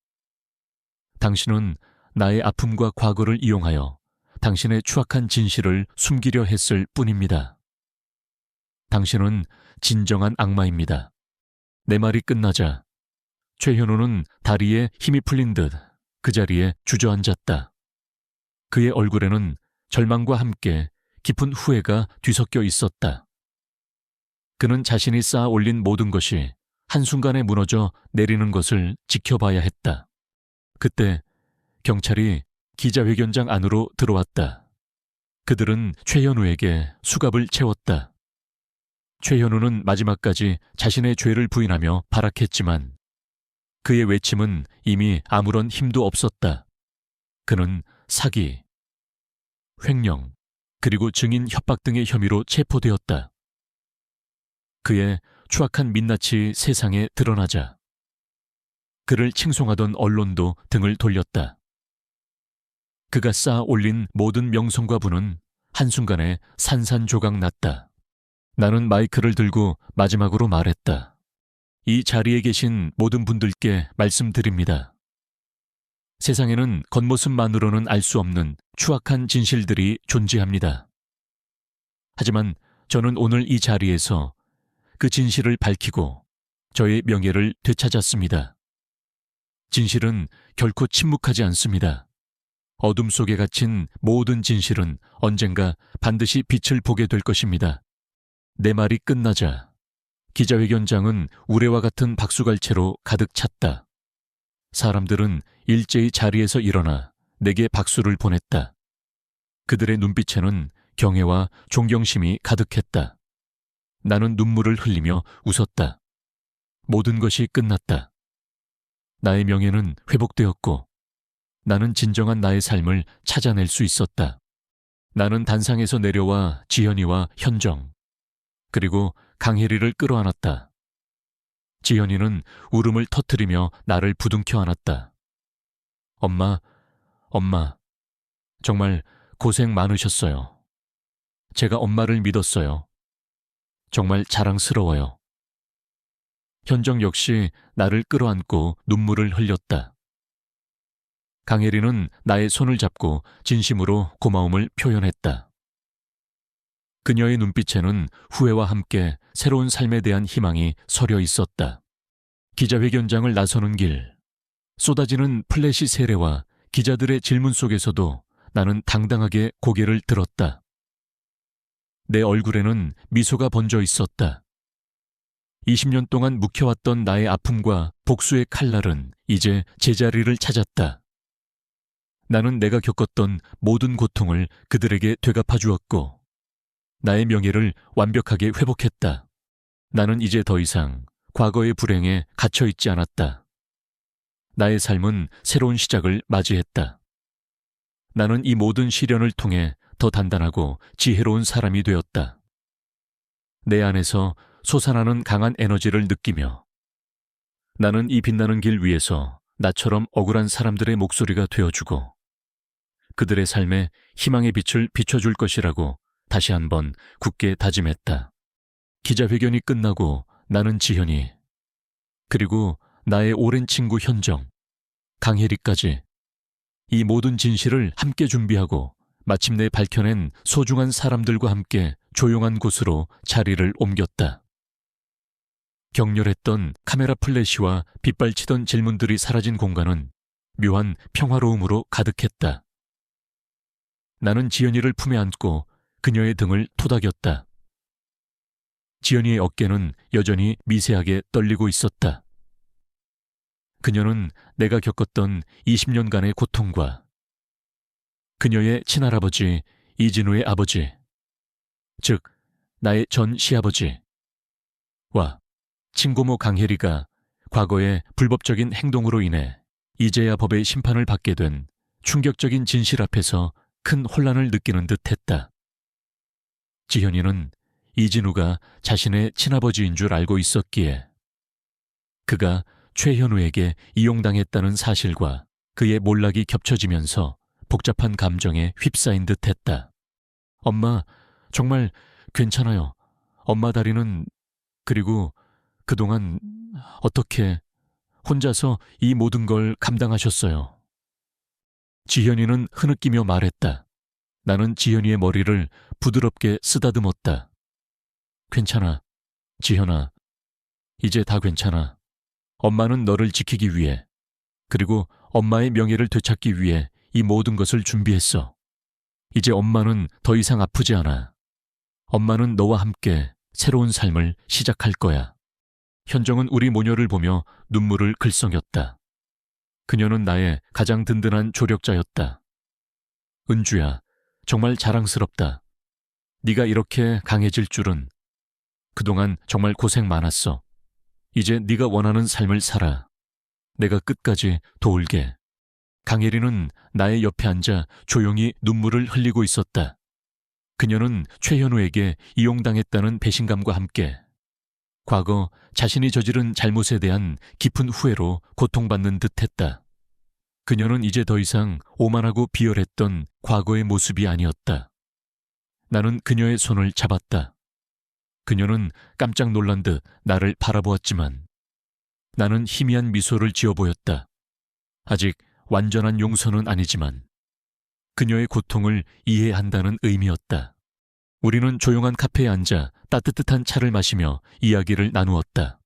당신은 나의 아픔과 과거를 이용하여 당신의 추악한 진실을 숨기려 했을 뿐입니다. 당신은 진정한 악마입니다. 내 말이 끝나자 최현우는 다리에 힘이 풀린 듯 그 자리에 주저앉았다. 그의 얼굴에는 절망과 함께 깊은 후회가 뒤섞여 있었다. 그는 자신이 쌓아 올린 모든 것이 한순간에 무너져 내리는 것을 지켜봐야 했다. 그때 경찰이 기자회견장 안으로 들어왔다. 그들은 최현우에게 수갑을 채웠다. 최현우는 마지막까지 자신의 죄를 부인하며 발악했지만 그의 외침은 이미 아무런 힘도 없었다. 그는 사기, 횡령, 그리고 증인 협박 등의 혐의로 체포되었다. 그의 추악한 민낯이 세상에 드러나자 그를 칭송하던 언론도 등을 돌렸다. 그가 쌓아 올린 모든 명성과 부는 한순간에 산산조각 났다. 나는 마이크를 들고 마지막으로 말했다. 이 자리에 계신 모든 분들께 말씀드립니다. 세상에는 겉모습만으로는 알 수 없는 추악한 진실들이 존재합니다. 하지만 저는 오늘 이 자리에서 그 진실을 밝히고 저의 명예를 되찾았습니다. 진실은 결코 침묵하지 않습니다. 어둠 속에 갇힌 모든 진실은 언젠가 반드시 빛을 보게 될 것입니다. 내 말이 끝나자 기자회견장은 우레와 같은 박수갈채로 가득 찼다. 사람들은 일제히 자리에서 일어나 내게 박수를 보냈다. 그들의 눈빛에는 경애와 존경심이 가득했다. 나는 눈물을 흘리며 웃었다. 모든 것이 끝났다. 나의 명예는 회복되었고 나는 진정한 나의 삶을 찾아낼 수 있었다. 나는 단상에서 내려와 지현이와 현정 그리고 강혜리를 끌어안았다. 지현이는 울음을 터뜨리며 나를 부둥켜 안았다. 엄마, 정말 고생 많으셨어요. 제가 엄마를 믿었어요. 정말 자랑스러워요. 현정 역시 나를 끌어안고 눈물을 흘렸다. 강혜리는 나의 손을 잡고 진심으로 고마움을 표현했다. 그녀의 눈빛에는 후회와 함께 새로운 삶에 대한 희망이 서려 있었다. 기자회견장을 나서는 길, 쏟아지는 플래시 세례와 기자들의 질문 속에서도 나는 당당하게 고개를 들었다. 내 얼굴에는 미소가 번져 있었다. 20년 동안 묵혀왔던 나의 아픔과 복수의 칼날은 이제 제자리를 찾았다. 나는 내가 겪었던 모든 고통을 그들에게 되갚아 주었고 나의 명예를 완벽하게 회복했다. 나는 이제 더 이상 과거의 불행에 갇혀있지 않았다. 나의 삶은 새로운 시작을 맞이했다. 나는 이 모든 시련을 통해 더 단단하고 지혜로운 사람이 되었다. 내 안에서 솟아나는 강한 에너지를 느끼며 나는 이 빛나는 길 위에서 나처럼 억울한 사람들의 목소리가 되어주고 그들의 삶에 희망의 빛을 비춰줄 것이라고 다시 한번 굳게 다짐했다. 기자회견이 끝나고 나는 지현이 그리고 나의 오랜 친구 현정, 강혜리까지 이 모든 진실을 함께 준비하고 마침내 밝혀낸 소중한 사람들과 함께 조용한 곳으로 자리를 옮겼다. 격렬했던 카메라 플래시와 빗발치던 질문들이 사라진 공간은 묘한 평화로움으로 가득했다. 나는 지연이를 품에 안고 그녀의 등을 토닥였다. 지연이의 어깨는 여전히 미세하게 떨리고 있었다. 그녀는 내가 겪었던 20년간의 고통과 그녀의 친할아버지 이진우의 아버지, 즉 나의 전 시아버지와 친고모 강혜리가 과거의 불법적인 행동으로 인해 이제야 법의 심판을 받게 된 충격적인 진실 앞에서 큰 혼란을 느끼는 듯했다. 지현이는 이진우가 자신의 친아버지인 줄 알고 있었기에 그가 최현우에게 이용당했다는 사실과 그의 몰락이 겹쳐지면서 복잡한 감정에 휩싸인 듯했다. 엄마, 정말 괜찮아요. 엄마 다리는 그리고 그동안 어떻게 혼자서 이 모든 걸 감당하셨어요. 지현이는 흐느끼며 말했다. 나는 지현이의 머리를 부드럽게 쓰다듬었다. 괜찮아, 지현아. 이제 다 괜찮아. 엄마는 너를 지키기 위해, 그리고 엄마의 명예를 되찾기 위해 이 모든 것을 준비했어. 이제 엄마는 더 이상 아프지 않아. 엄마는 너와 함께 새로운 삶을 시작할 거야. 현정은 우리 모녀를 보며 눈물을 글썽였다. 그녀는 나의 가장 든든한 조력자였다. 은주야, 정말 자랑스럽다. 네가 이렇게 강해질 줄은. 그동안 정말 고생 많았어. 이제 네가 원하는 삶을 살아. 내가 끝까지 도울게. 강혜리는 나의 옆에 앉아 조용히 눈물을 흘리고 있었다. 그녀는 최현우에게 이용당했다는 배신감과 함께 과거 자신이 저지른 잘못에 대한 깊은 후회로 고통받는 듯했다. 그녀는 이제 더 이상 오만하고 비열했던 과거의 모습이 아니었다. 나는 그녀의 손을 잡았다. 그녀는 깜짝 놀란 듯 나를 바라보았지만 나는 희미한 미소를 지어 보였다. 아직 완전한 용서는 아니지만 그녀의 고통을 이해한다는 의미였다. 우리는 조용한 카페에 앉아 따뜻한 차를 마시며 이야기를 나누었다.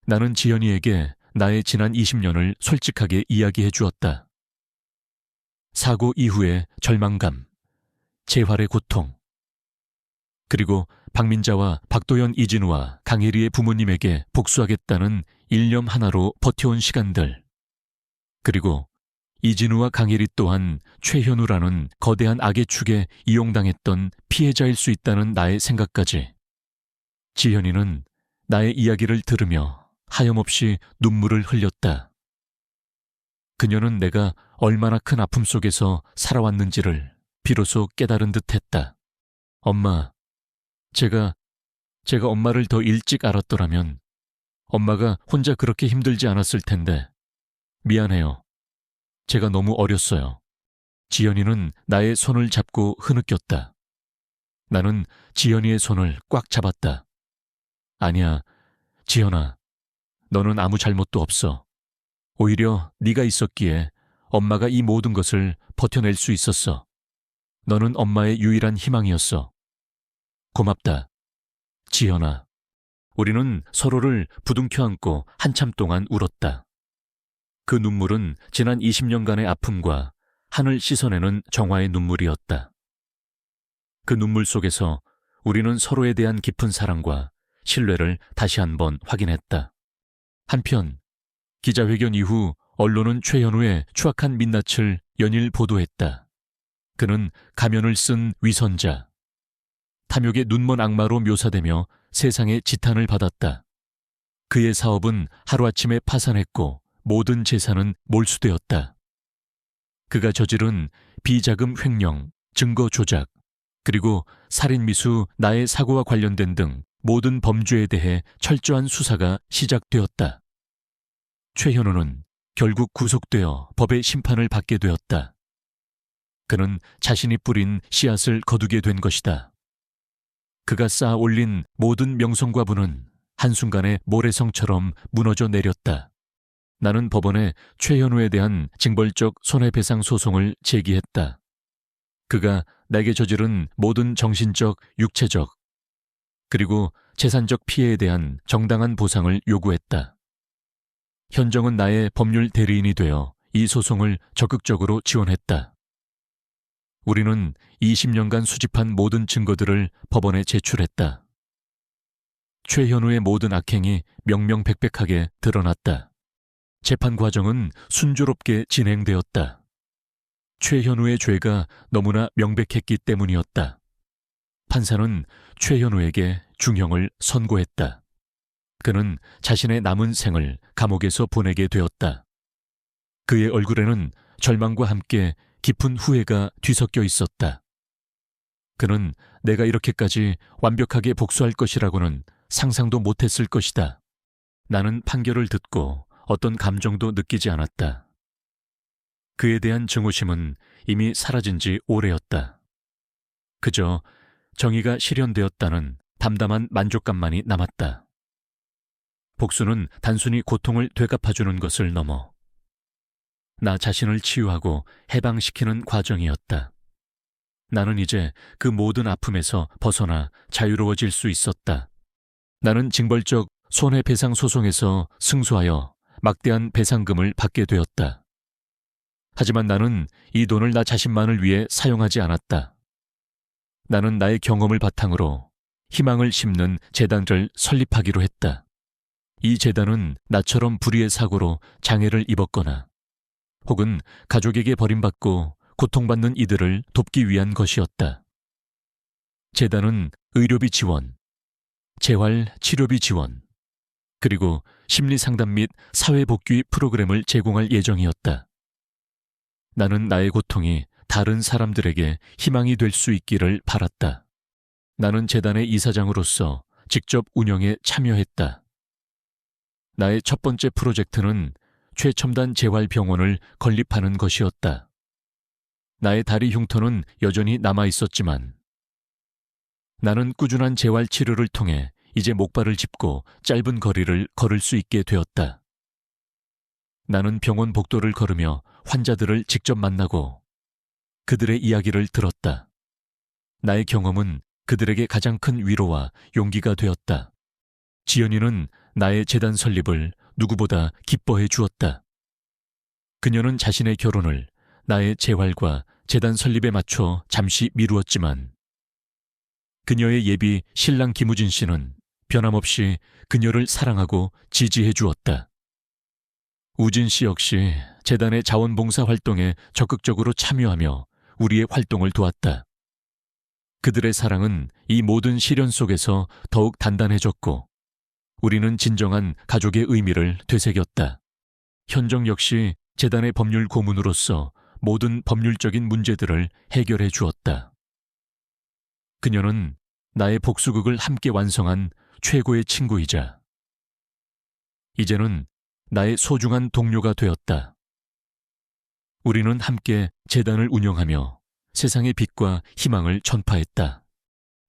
나는 지연이에게 나의 지난 20년을 솔직하게 이야기해 주었다. 사고 이후의 절망감, 재활의 고통, 그리고 박민자와 박도연, 이진우와 강혜리의 부모님에게 복수하겠다는 일념 하나로 버텨온 시간들, 그리고 이진우와 강혜리 또한 최현우라는 거대한 악의 축에 이용당했던 피해자일 수 있다는 나의 생각까지. 지현이는 나의 이야기를 들으며 하염없이 눈물을 흘렸다. 그녀는 내가 얼마나 큰 아픔 속에서 살아왔는지를 비로소 깨달은 듯했다. 엄마, 제가 엄마를 더 일찍 알았더라면 엄마가 혼자 그렇게 힘들지 않았을 텐데 미안해요. 제가 너무 어렸어요. 지연이는 나의 손을 잡고 흐느꼈다. 나는 지연이의 손을 꽉 잡았다. 아니야, 지연아. 너는 아무 잘못도 없어. 오히려 네가 있었기에 엄마가 이 모든 것을 버텨낼 수 있었어. 너는 엄마의 유일한 희망이었어. 고맙다, 지연아. 우리는 서로를 부둥켜 안고 한참 동안 울었다. 그 눈물은 지난 20년간의 아픔과 하늘 씻어내는 정화의 눈물이었다. 그 눈물 속에서 우리는 서로에 대한 깊은 사랑과 신뢰를 다시 한번 확인했다. 한편 기자회견 이후 언론은 최현우의 추악한 민낯을 연일 보도했다. 그는 가면을 쓴 위선자, 탐욕의 눈먼 악마로 묘사되며 세상의 지탄을 받았다. 그의 사업은 하루아침에 파산했고 모든 재산은 몰수되었다. 그가 저지른 비자금 횡령, 증거 조작, 그리고 살인미수, 나의 사고와 관련된 등 모든 범죄에 대해 철저한 수사가 시작되었다. 최현우는 결국 구속되어 법의 심판을 받게 되었다. 그는 자신이 뿌린 씨앗을 거두게 된 것이다. 그가 쌓아 올린 모든 명성과 부는 한순간에 모래성처럼 무너져 내렸다. 나는 법원에 최현우에 대한 징벌적 손해배상 소송을 제기했다. 그가 내게 저지른 모든 정신적, 육체적, 그리고 재산적 피해에 대한 정당한 보상을 요구했다. 현정은 나의 법률 대리인이 되어 이 소송을 적극적으로 지원했다. 우리는 20년간 수집한 모든 증거들을 법원에 제출했다. 최현우의 모든 악행이 명명백백하게 드러났다. 재판 과정은 순조롭게 진행되었다. 최현우의 죄가 너무나 명백했기 때문이었다. 판사는 최현우에게 중형을 선고했다. 그는 자신의 남은 생을 감옥에서 보내게 되었다. 그의 얼굴에는 절망과 함께 깊은 후회가 뒤섞여 있었다. 그는 내가 이렇게까지 완벽하게 복수할 것이라고는 상상도 못했을 것이다. 나는 판결을 듣고 어떤 감정도 느끼지 않았다. 그에 대한 증오심은 이미 사라진 지 오래였다. 그저 정의가 실현되었다는 담담한 만족감만이 남았다. 복수는 단순히 고통을 되갚아주는 것을 넘어 나 자신을 치유하고 해방시키는 과정이었다. 나는 이제 그 모든 아픔에서 벗어나 자유로워질 수 있었다. 나는 징벌적 손해배상 소송에서 승소하여 막대한 배상금을 받게 되었다. 하지만 나는 이 돈을 나 자신만을 위해 사용하지 않았다. 나는 나의 경험을 바탕으로 희망을 심는 재단을 설립하기로 했다. 이 재단은 나처럼 불의의 사고로 장애를 입었거나 혹은 가족에게 버림받고 고통받는 이들을 돕기 위한 것이었다. 재단은 의료비 지원, 재활 치료비 지원, 그리고 심리상담 및 사회복귀 프로그램을 제공할 예정이었다. 나는 나의 고통이 다른 사람들에게 희망이 될 수 있기를 바랐다. 나는 재단의 이사장으로서 직접 운영에 참여했다. 나의 첫 번째 프로젝트는 최첨단 재활병원을 건립하는 것이었다. 나의 다리 흉터는 여전히 남아 있었지만 나는 꾸준한 재활 치료를 통해 이제 목발을 짚고 짧은 거리를 걸을 수 있게 되었다. 나는 병원 복도를 걸으며 환자들을 직접 만나고 그들의 이야기를 들었다. 나의 경험은 그들에게 가장 큰 위로와 용기가 되었다. 지연이는 나의 재단 설립을 누구보다 기뻐해 주었다. 그녀는 자신의 결혼을 나의 재활과 재단 설립에 맞춰 잠시 미루었지만 그녀의 예비 신랑 김우진 씨는 변함없이 그녀를 사랑하고 지지해 주었다. 우진 씨 역시 재단의 자원봉사 활동에 적극적으로 참여하며 우리의 활동을 도왔다. 그들의 사랑은 이 모든 시련 속에서 더욱 단단해졌고 우리는 진정한 가족의 의미를 되새겼다. 현정 역시 재단의 법률 고문으로서 모든 법률적인 문제들을 해결해 주었다. 그녀는 나의 복수극을 함께 완성한 최고의 친구이자 이제는 나의 소중한 동료가 되었다. 우리는 함께 재단을 운영하며 세상의 빛과 희망을 전파했다.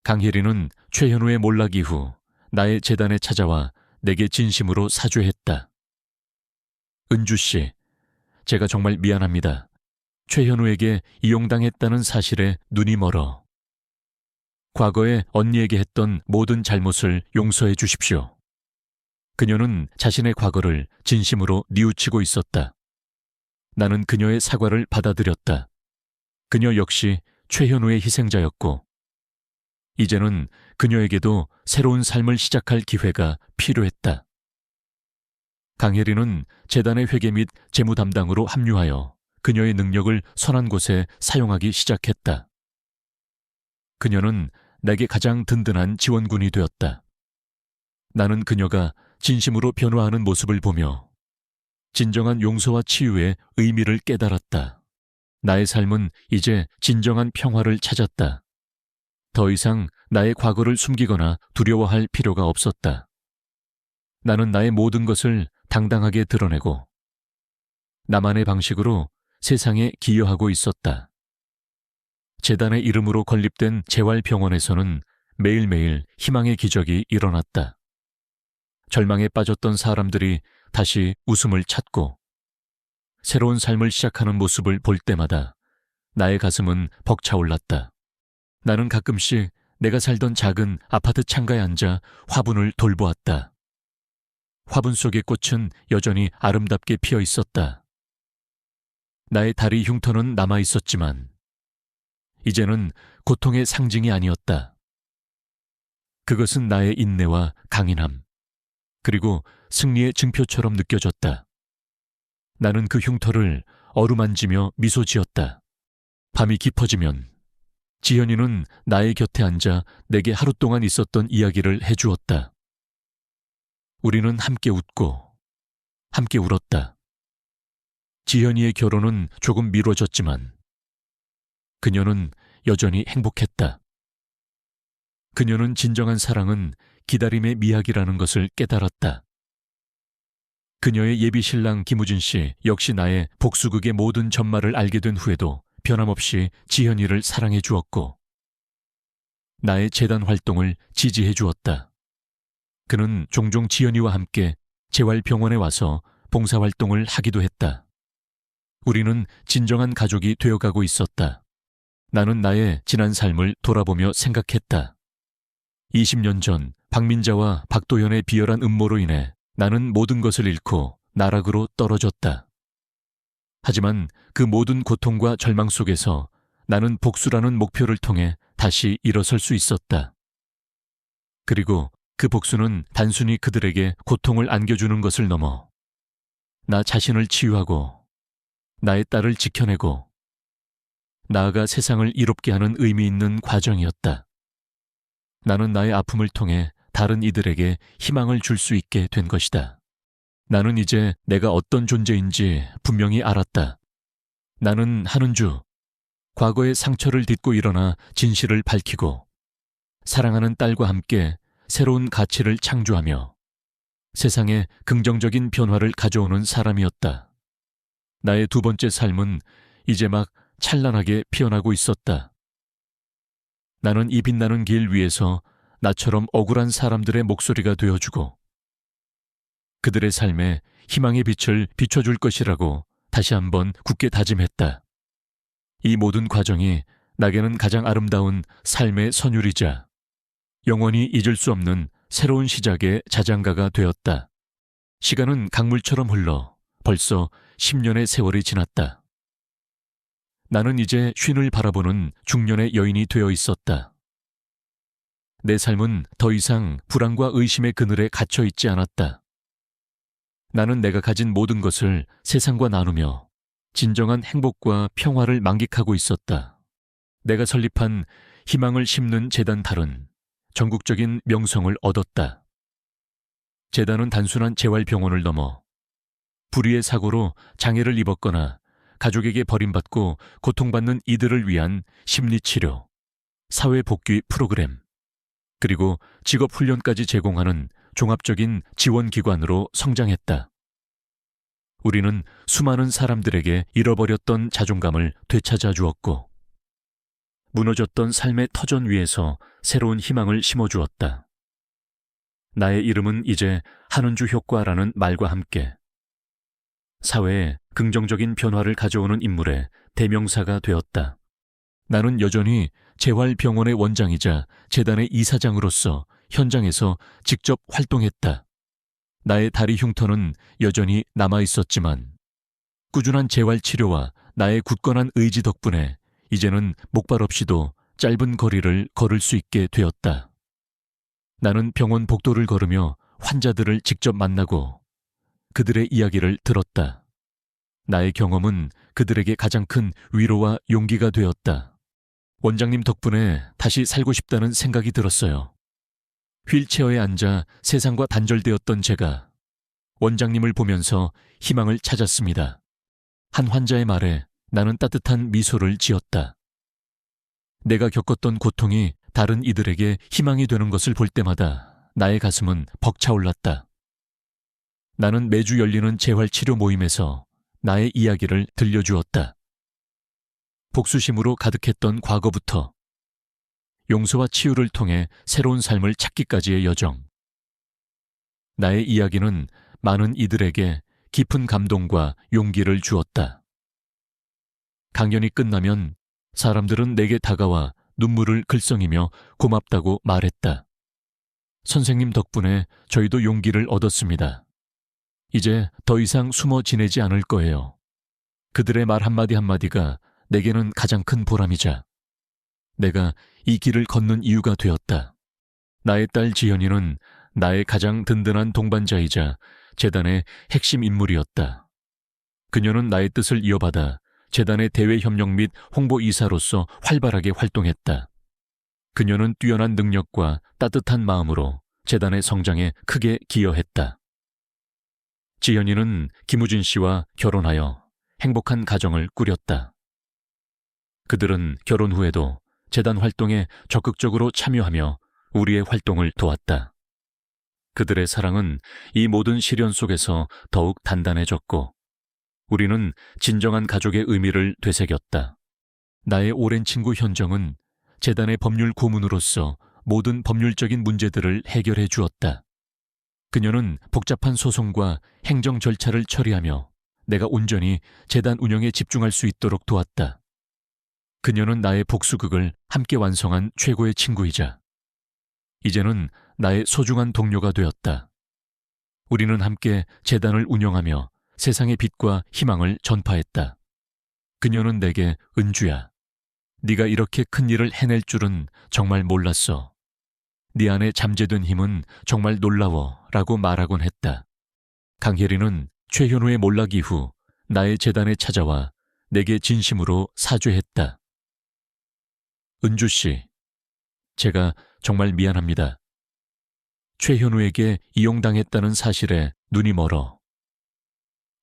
강혜리는 최현우의 몰락 이후 나의 재단에 찾아와 내게 진심으로 사죄했다. 은주 씨, 제가 정말 미안합니다. 최현우에게 이용당했다는 사실에 눈이 멀어. 과거에 언니에게 했던 모든 잘못을 용서해 주십시오. 그녀는 자신의 과거를 진심으로 뉘우치고 있었다. 나는 그녀의 사과를 받아들였다. 그녀 역시 최현우의 희생자였고 이제는 그녀에게도 새로운 삶을 시작할 기회가 필요했다. 강혜리는 재단의 회계 및 재무 담당으로 합류하여 그녀의 능력을 선한 곳에 사용하기 시작했다. 그녀는 내게 가장 든든한 지원군이 되었다. 나는 그녀가 진심으로 변화하는 모습을 보며 진정한 용서와 치유의 의미를 깨달았다. 나의 삶은 이제 진정한 평화를 찾았다. 더 이상 나의 과거를 숨기거나 두려워할 필요가 없었다. 나는 나의 모든 것을 당당하게 드러내고 나만의 방식으로 세상에 기여하고 있었다. 재단의 이름으로 건립된 재활병원에서는 매일매일 희망의 기적이 일어났다. 절망에 빠졌던 사람들이 다시 웃음을 찾고 새로운 삶을 시작하는 모습을 볼 때마다 나의 가슴은 벅차올랐다. 나는 가끔씩 내가 살던 작은 아파트 창가에 앉아 화분을 돌보았다. 화분 속의 꽃은 여전히 아름답게 피어 있었다. 나의 다리 흉터는 남아 있었지만 이제는 고통의 상징이 아니었다. 그것은 나의 인내와 강인함, 그리고 승리의 증표처럼 느껴졌다. 나는 그 흉터를 어루만지며 미소 지었다. 밤이 깊어지면 지현이는 나의 곁에 앉아 내게 하루 동안 있었던 이야기를 해주었다. 우리는 함께 웃고 함께 울었다. 지현이의 결혼은 조금 미뤄졌지만 그녀는 여전히 행복했다. 그녀는 진정한 사랑은 기다림의 미학이라는 것을 깨달았다. 그녀의 예비 신랑 김우진 씨 역시 나의 복수극의 모든 전말을 알게 된 후에도 변함없이 지현이를 사랑해 주었고 나의 재단 활동을 지지해 주었다. 그는 종종 지현이와 함께 재활병원에 와서 봉사활동을 하기도 했다. 우리는 진정한 가족이 되어가고 있었다. 나는 나의 지난 삶을 돌아보며 생각했다. 20년 전 박민자와 박도현의 비열한 음모로 인해 나는 모든 것을 잃고 나락으로 떨어졌다. 하지만 그 모든 고통과 절망 속에서 나는 복수라는 목표를 통해 다시 일어설 수 있었다. 그리고 그 복수는 단순히 그들에게 고통을 안겨주는 것을 넘어 나 자신을 치유하고 나의 딸을 지켜내고 나아가 세상을 이롭게 하는 의미 있는 과정이었다. 나는 나의 아픔을 통해 다른 이들에게 희망을 줄 수 있게 된 것이다. 나는 이제 내가 어떤 존재인지 분명히 알았다. 나는 한은주, 과거의 상처를 딛고 일어나 진실을 밝히고 사랑하는 딸과 함께 새로운 가치를 창조하며 세상에 긍정적인 변화를 가져오는 사람이었다. 나의 두 번째 삶은 이제 막 찬란하게 피어나고 있었다. 나는 이 빛나는 길 위에서 나처럼 억울한 사람들의 목소리가 되어주고 그들의 삶에 희망의 빛을 비춰줄 것이라고 다시 한번 굳게 다짐했다. 이 모든 과정이 나에게는 가장 아름다운 삶의 선율이자 영원히 잊을 수 없는 새로운 시작의 자장가가 되었다. 시간은 강물처럼 흘러 벌써 10년의 세월이 지났다. 나는 이제 쉰을 바라보는 중년의 여인이 되어 있었다. 내 삶은 더 이상 불안과 의심의 그늘에 갇혀 있지 않았다. 나는 내가 가진 모든 것을 세상과 나누며 진정한 행복과 평화를 만끽하고 있었다. 내가 설립한 희망을 심는 재단 달은 전국적인 명성을 얻었다. 재단은 단순한 재활병원을 넘어 불의의 사고로 장애를 입었거나 가족에게 버림받고 고통받는 이들을 위한 심리치료, 사회복귀 프로그램, 그리고 직업훈련까지 제공하는 종합적인 지원기관으로 성장했다. 우리는 수많은 사람들에게 잃어버렸던 자존감을 되찾아 주었고 무너졌던 삶의 터전 위에서 새로운 희망을 심어주었다. 나의 이름은 이제 한은주 효과라는 말과 함께 사회에 긍정적인 변화를 가져오는 인물의 대명사가 되었다. 나는 여전히 재활병원의 원장이자 재단의 이사장으로서 현장에서 직접 활동했다. 나의 다리 흉터는 여전히 남아있었지만 꾸준한 재활치료와 나의 굳건한 의지 덕분에 이제는 목발 없이도 짧은 거리를 걸을 수 있게 되었다. 나는 병원 복도를 걸으며 환자들을 직접 만나고 그들의 이야기를 들었다. 나의 경험은 그들에게 가장 큰 위로와 용기가 되었다. 원장님 덕분에 다시 살고 싶다는 생각이 들었어요. 휠체어에 앉아 세상과 단절되었던 제가 원장님을 보면서 희망을 찾았습니다. 한 환자의 말에 나는 따뜻한 미소를 지었다. 내가 겪었던 고통이 다른 이들에게 희망이 되는 것을 볼 때마다 나의 가슴은 벅차올랐다. 나는 매주 열리는 재활치료 모임에서 나의 이야기를 들려주었다. 복수심으로 가득했던 과거부터 용서와 치유를 통해 새로운 삶을 찾기까지의 여정. 나의 이야기는 많은 이들에게 깊은 감동과 용기를 주었다. 강연이 끝나면 사람들은 내게 다가와 눈물을 글썽이며 고맙다고 말했다. 선생님 덕분에 저희도 용기를 얻었습니다. 이제 더 이상 숨어 지내지 않을 거예요. 그들의 말 한마디 한마디가 내게는 가장 큰 보람이자 내가 이 길을 걷는 이유가 되었다. 나의 딸 지연이는 나의 가장 든든한 동반자이자 재단의 핵심 인물이었다. 그녀는 나의 뜻을 이어받아 재단의 대외 협력 및 홍보 이사로서 활발하게 활동했다. 그녀는 뛰어난 능력과 따뜻한 마음으로 재단의 성장에 크게 기여했다. 지연이는 김우진 씨와 결혼하여 행복한 가정을 꾸렸다. 그들은 결혼 후에도 재단 활동에 적극적으로 참여하며 우리의 활동을 도왔다. 그들의 사랑은 이 모든 시련 속에서 더욱 단단해졌고 우리는 진정한 가족의 의미를 되새겼다. 나의 오랜 친구 현정은 재단의 법률 고문으로서 모든 법률적인 문제들을 해결해 주었다. 그녀는 복잡한 소송과 행정 절차를 처리하며 내가 온전히 재단 운영에 집중할 수 있도록 도왔다. 그녀는 나의 복수극을 함께 완성한 최고의 친구이자 이제는 나의 소중한 동료가 되었다. 우리는 함께 재단을 운영하며 세상의 빛과 희망을 전파했다. 그녀는 내게 은주야, 네가 이렇게 큰 일을 해낼 줄은 정말 몰랐어. 네 안에 잠재된 힘은 정말 놀라워 라고 말하곤 했다. 강혜리는 최현우의 몰락 이후 나의 재단에 찾아와 내게 진심으로 사죄했다. 은주 씨, 제가 정말 미안합니다. 최현우에게 이용당했다는 사실에 눈이 멀어.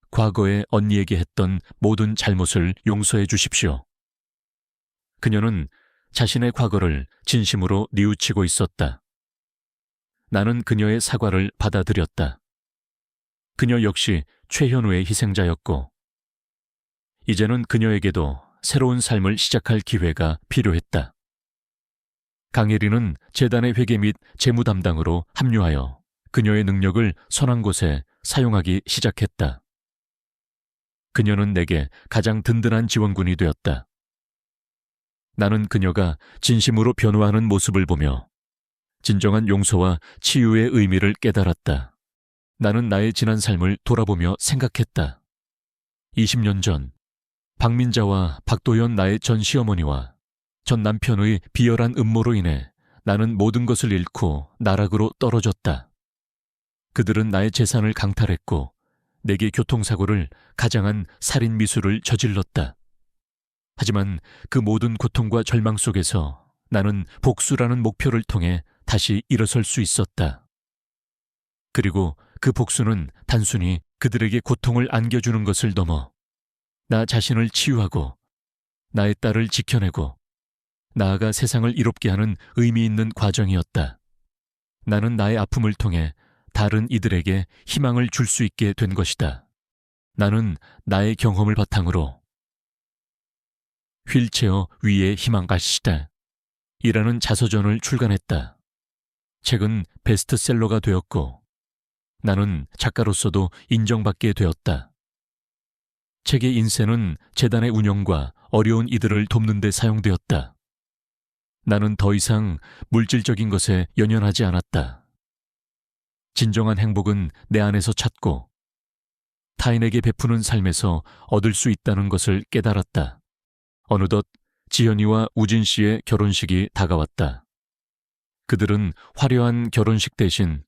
과거에 언니에게 했던 모든 잘못을 용서해 주십시오. 그녀는 자신의 과거를 진심으로 뉘우치고 있었다. 나는 그녀의 사과를 받아들였다. 그녀 역시 최현우의 희생자였고 이제는 그녀에게도 새로운 삶을 시작할 기회가 필요했다. 강혜리는 재단의 회계 및 재무 담당으로 합류하여 그녀의 능력을 선한 곳에 사용하기 시작했다. 그녀는 내게 가장 든든한 지원군이 되었다. 나는 그녀가 진심으로 변화하는 모습을 보며 진정한 용서와 치유의 의미를 깨달았다. 나는 나의 지난 삶을 돌아보며 생각했다. 20년 전 박민자와 박도연 나의 전 시어머니와 전 남편의 비열한 음모로 인해 나는 모든 것을 잃고 나락으로 떨어졌다. 그들은 나의 재산을 강탈했고 내게 교통사고를 가장한 살인 미수를 저질렀다. 하지만 그 모든 고통과 절망 속에서 나는 복수라는 목표를 통해 다시 일어설 수 있었다. 그리고 그 복수는 단순히 그들에게 고통을 안겨주는 것을 넘어 나 자신을 치유하고 나의 딸을 지켜내고 나아가 세상을 이롭게 하는 의미 있는 과정이었다. 나는 나의 아픔을 통해 다른 이들에게 희망을 줄 수 있게 된 것이다. 나는 나의 경험을 바탕으로 휠체어 위에 희망가시다 이라는 자서전을 출간했다. 책은 베스트셀러가 되었고 나는 작가로서도 인정받게 되었다. 책의 인쇄는 재단의 운영과 어려운 이들을 돕는 데 사용되었다. 나는 더 이상 물질적인 것에 연연하지 않았다. 진정한 행복은 내 안에서 찾고 타인에게 베푸는 삶에서 얻을 수 있다는 것을 깨달았다. 어느덧 지연이와 우진 씨의 결혼식이 다가왔다. 그들은 화려한 결혼식 대신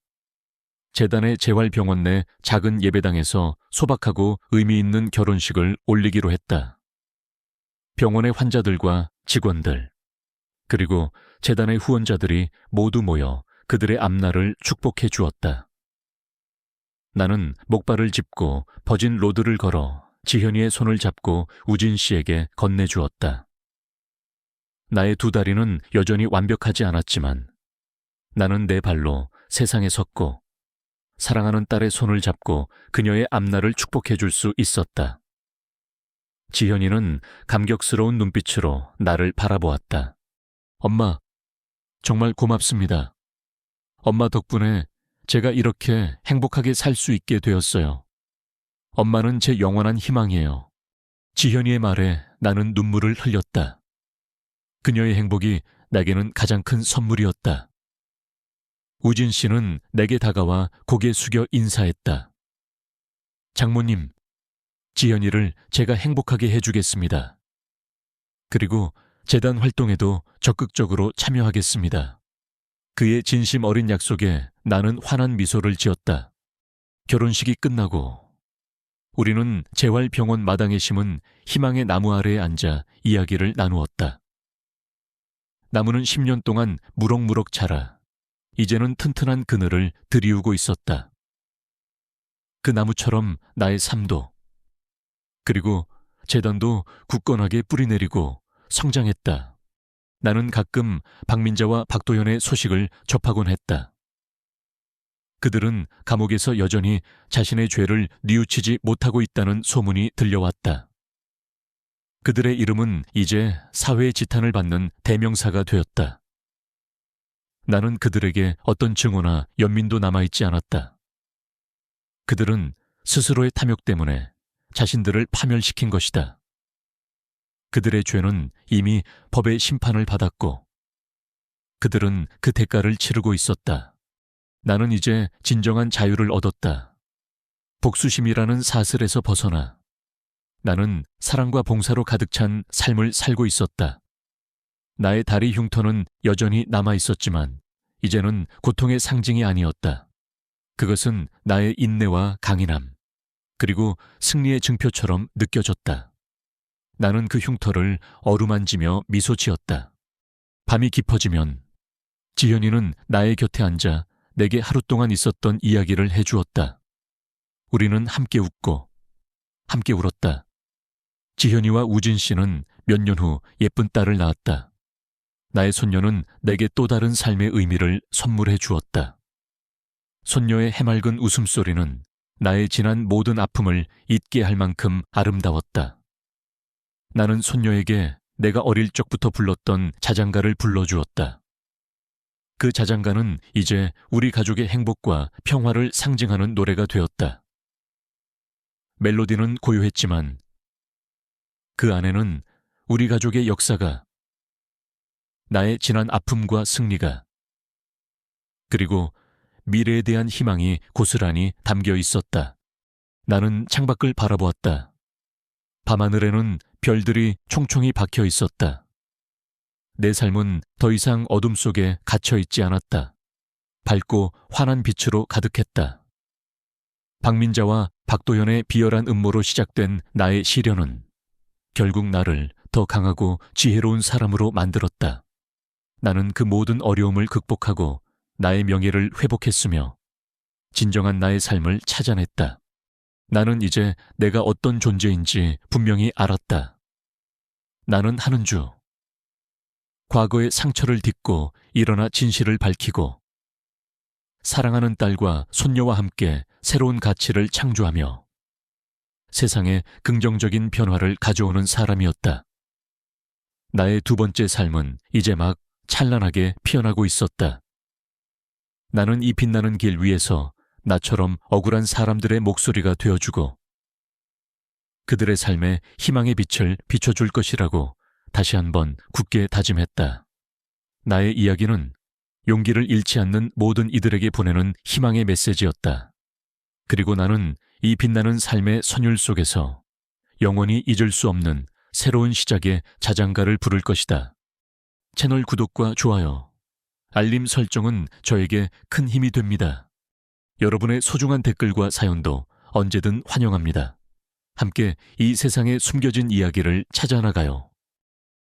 재단의 재활병원 내 작은 예배당에서 소박하고 의미 있는 결혼식을 올리기로 했다. 병원의 환자들과 직원들, 그리고 재단의 후원자들이 모두 모여 그들의 앞날을 축복해 주었다. 나는 목발을 짚고 버진 로드를 걸어 지현이의 손을 잡고 우진 씨에게 건네주었다. 나의 두 다리는 여전히 완벽하지 않았지만 나는 내 발로 세상에 섰고 사랑하는 딸의 손을 잡고 그녀의 앞날을 축복해 줄 수 있었다. 지현이는 감격스러운 눈빛으로 나를 바라보았다. 엄마, 정말 고맙습니다. 엄마 덕분에 제가 이렇게 행복하게 살 수 있게 되었어요. 엄마는 제 영원한 희망이에요. 지현이의 말에 나는 눈물을 흘렸다. 그녀의 행복이 내게는 가장 큰 선물이었다. 우진 씨는 내게 다가와 고개 숙여 인사했다. 장모님, 지연이를 제가 행복하게 해주겠습니다. 그리고 재단 활동에도 적극적으로 참여하겠습니다. 그의 진심 어린 약속에 나는 환한 미소를 지었다. 결혼식이 끝나고 우리는 재활병원 마당에 심은 희망의 나무 아래에 앉아 이야기를 나누었다. 나무는 10년 동안 무럭무럭 자라 이제는 튼튼한 그늘을 들이우고 있었다. 그 나무처럼 나의 삶도, 그리고 재단도 굳건하게 뿌리내리고 성장했다. 나는 가끔 박민자와 박도연의 소식을 접하곤 했다. 그들은 감옥에서 여전히 자신의 죄를 뉘우치지 못하고 있다는 소문이 들려왔다. 그들의 이름은 이제 사회의 지탄을 받는 대명사가 되었다. 나는 그들에게 어떤 증오나 연민도 남아있지 않았다. 그들은 스스로의 탐욕 때문에 자신들을 파멸시킨 것이다. 그들의 죄는 이미 법의 심판을 받았고 그들은 그 대가를 치르고 있었다. 나는 이제 진정한 자유를 얻었다. 복수심이라는 사슬에서 벗어나 나는 사랑과 봉사로 가득 찬 삶을 살고 있었다. 나의 다리 흉터는 여전히 남아 있었지만 이제는 고통의 상징이 아니었다. 그것은 나의 인내와 강인함, 그리고 승리의 증표처럼 느껴졌다. 나는 그 흉터를 어루만지며 미소 지었다. 밤이 깊어지면 지현이는 나의 곁에 앉아 내게 하루 동안 있었던 이야기를 해주었다. 우리는 함께 웃고 함께 울었다. 지현이와 우진 씨는 몇 년 후 예쁜 딸을 낳았다. 나의 손녀는 내게 또 다른 삶의 의미를 선물해 주었다. 손녀의 해맑은 웃음소리는 나의 지난 모든 아픔을 잊게 할 만큼 아름다웠다. 나는 손녀에게 내가 어릴 적부터 불렀던 자장가를 불러주었다. 그 자장가는 이제 우리 가족의 행복과 평화를 상징하는 노래가 되었다. 멜로디는 고요했지만 그 안에는 우리 가족의 역사가, 나의 지난 아픔과 승리가, 그리고 미래에 대한 희망이 고스란히 담겨 있었다. 나는 창밖을 바라보았다. 밤하늘에는 별들이 총총히 박혀 있었다. 내 삶은 더 이상 어둠 속에 갇혀 있지 않았다. 밝고 환한 빛으로 가득했다. 박민자와 박도연의 비열한 음모로 시작된 나의 시련은 결국 나를 더 강하고 지혜로운 사람으로 만들었다. 나는 그 모든 어려움을 극복하고 나의 명예를 회복했으며 진정한 나의 삶을 찾아냈다. 나는 이제 내가 어떤 존재인지 분명히 알았다. 나는 하는 주. 과거의 상처를 딛고 일어나 진실을 밝히고 사랑하는 딸과 손녀와 함께 새로운 가치를 창조하며 세상에 긍정적인 변화를 가져오는 사람이었다. 나의 두 번째 삶은 이제 막 찬란하게 피어나고 있었다. 나는 이 빛나는 길 위에서 나처럼 억울한 사람들의 목소리가 되어주고 그들의 삶에 희망의 빛을 비춰줄 것이라고 다시 한번 굳게 다짐했다. 나의 이야기는 용기를 잃지 않는 모든 이들에게 보내는 희망의 메시지였다. 그리고 나는 이 빛나는 삶의 선율 속에서 영원히 잊을 수 없는 새로운 시작의 자장가를 부를 것이다. 채널 구독과 좋아요, 알림 설정은 저에게 큰 힘이 됩니다. 여러분의 소중한 댓글과 사연도 언제든 환영합니다. 함께 이 세상에 숨겨진 이야기를 찾아나가요.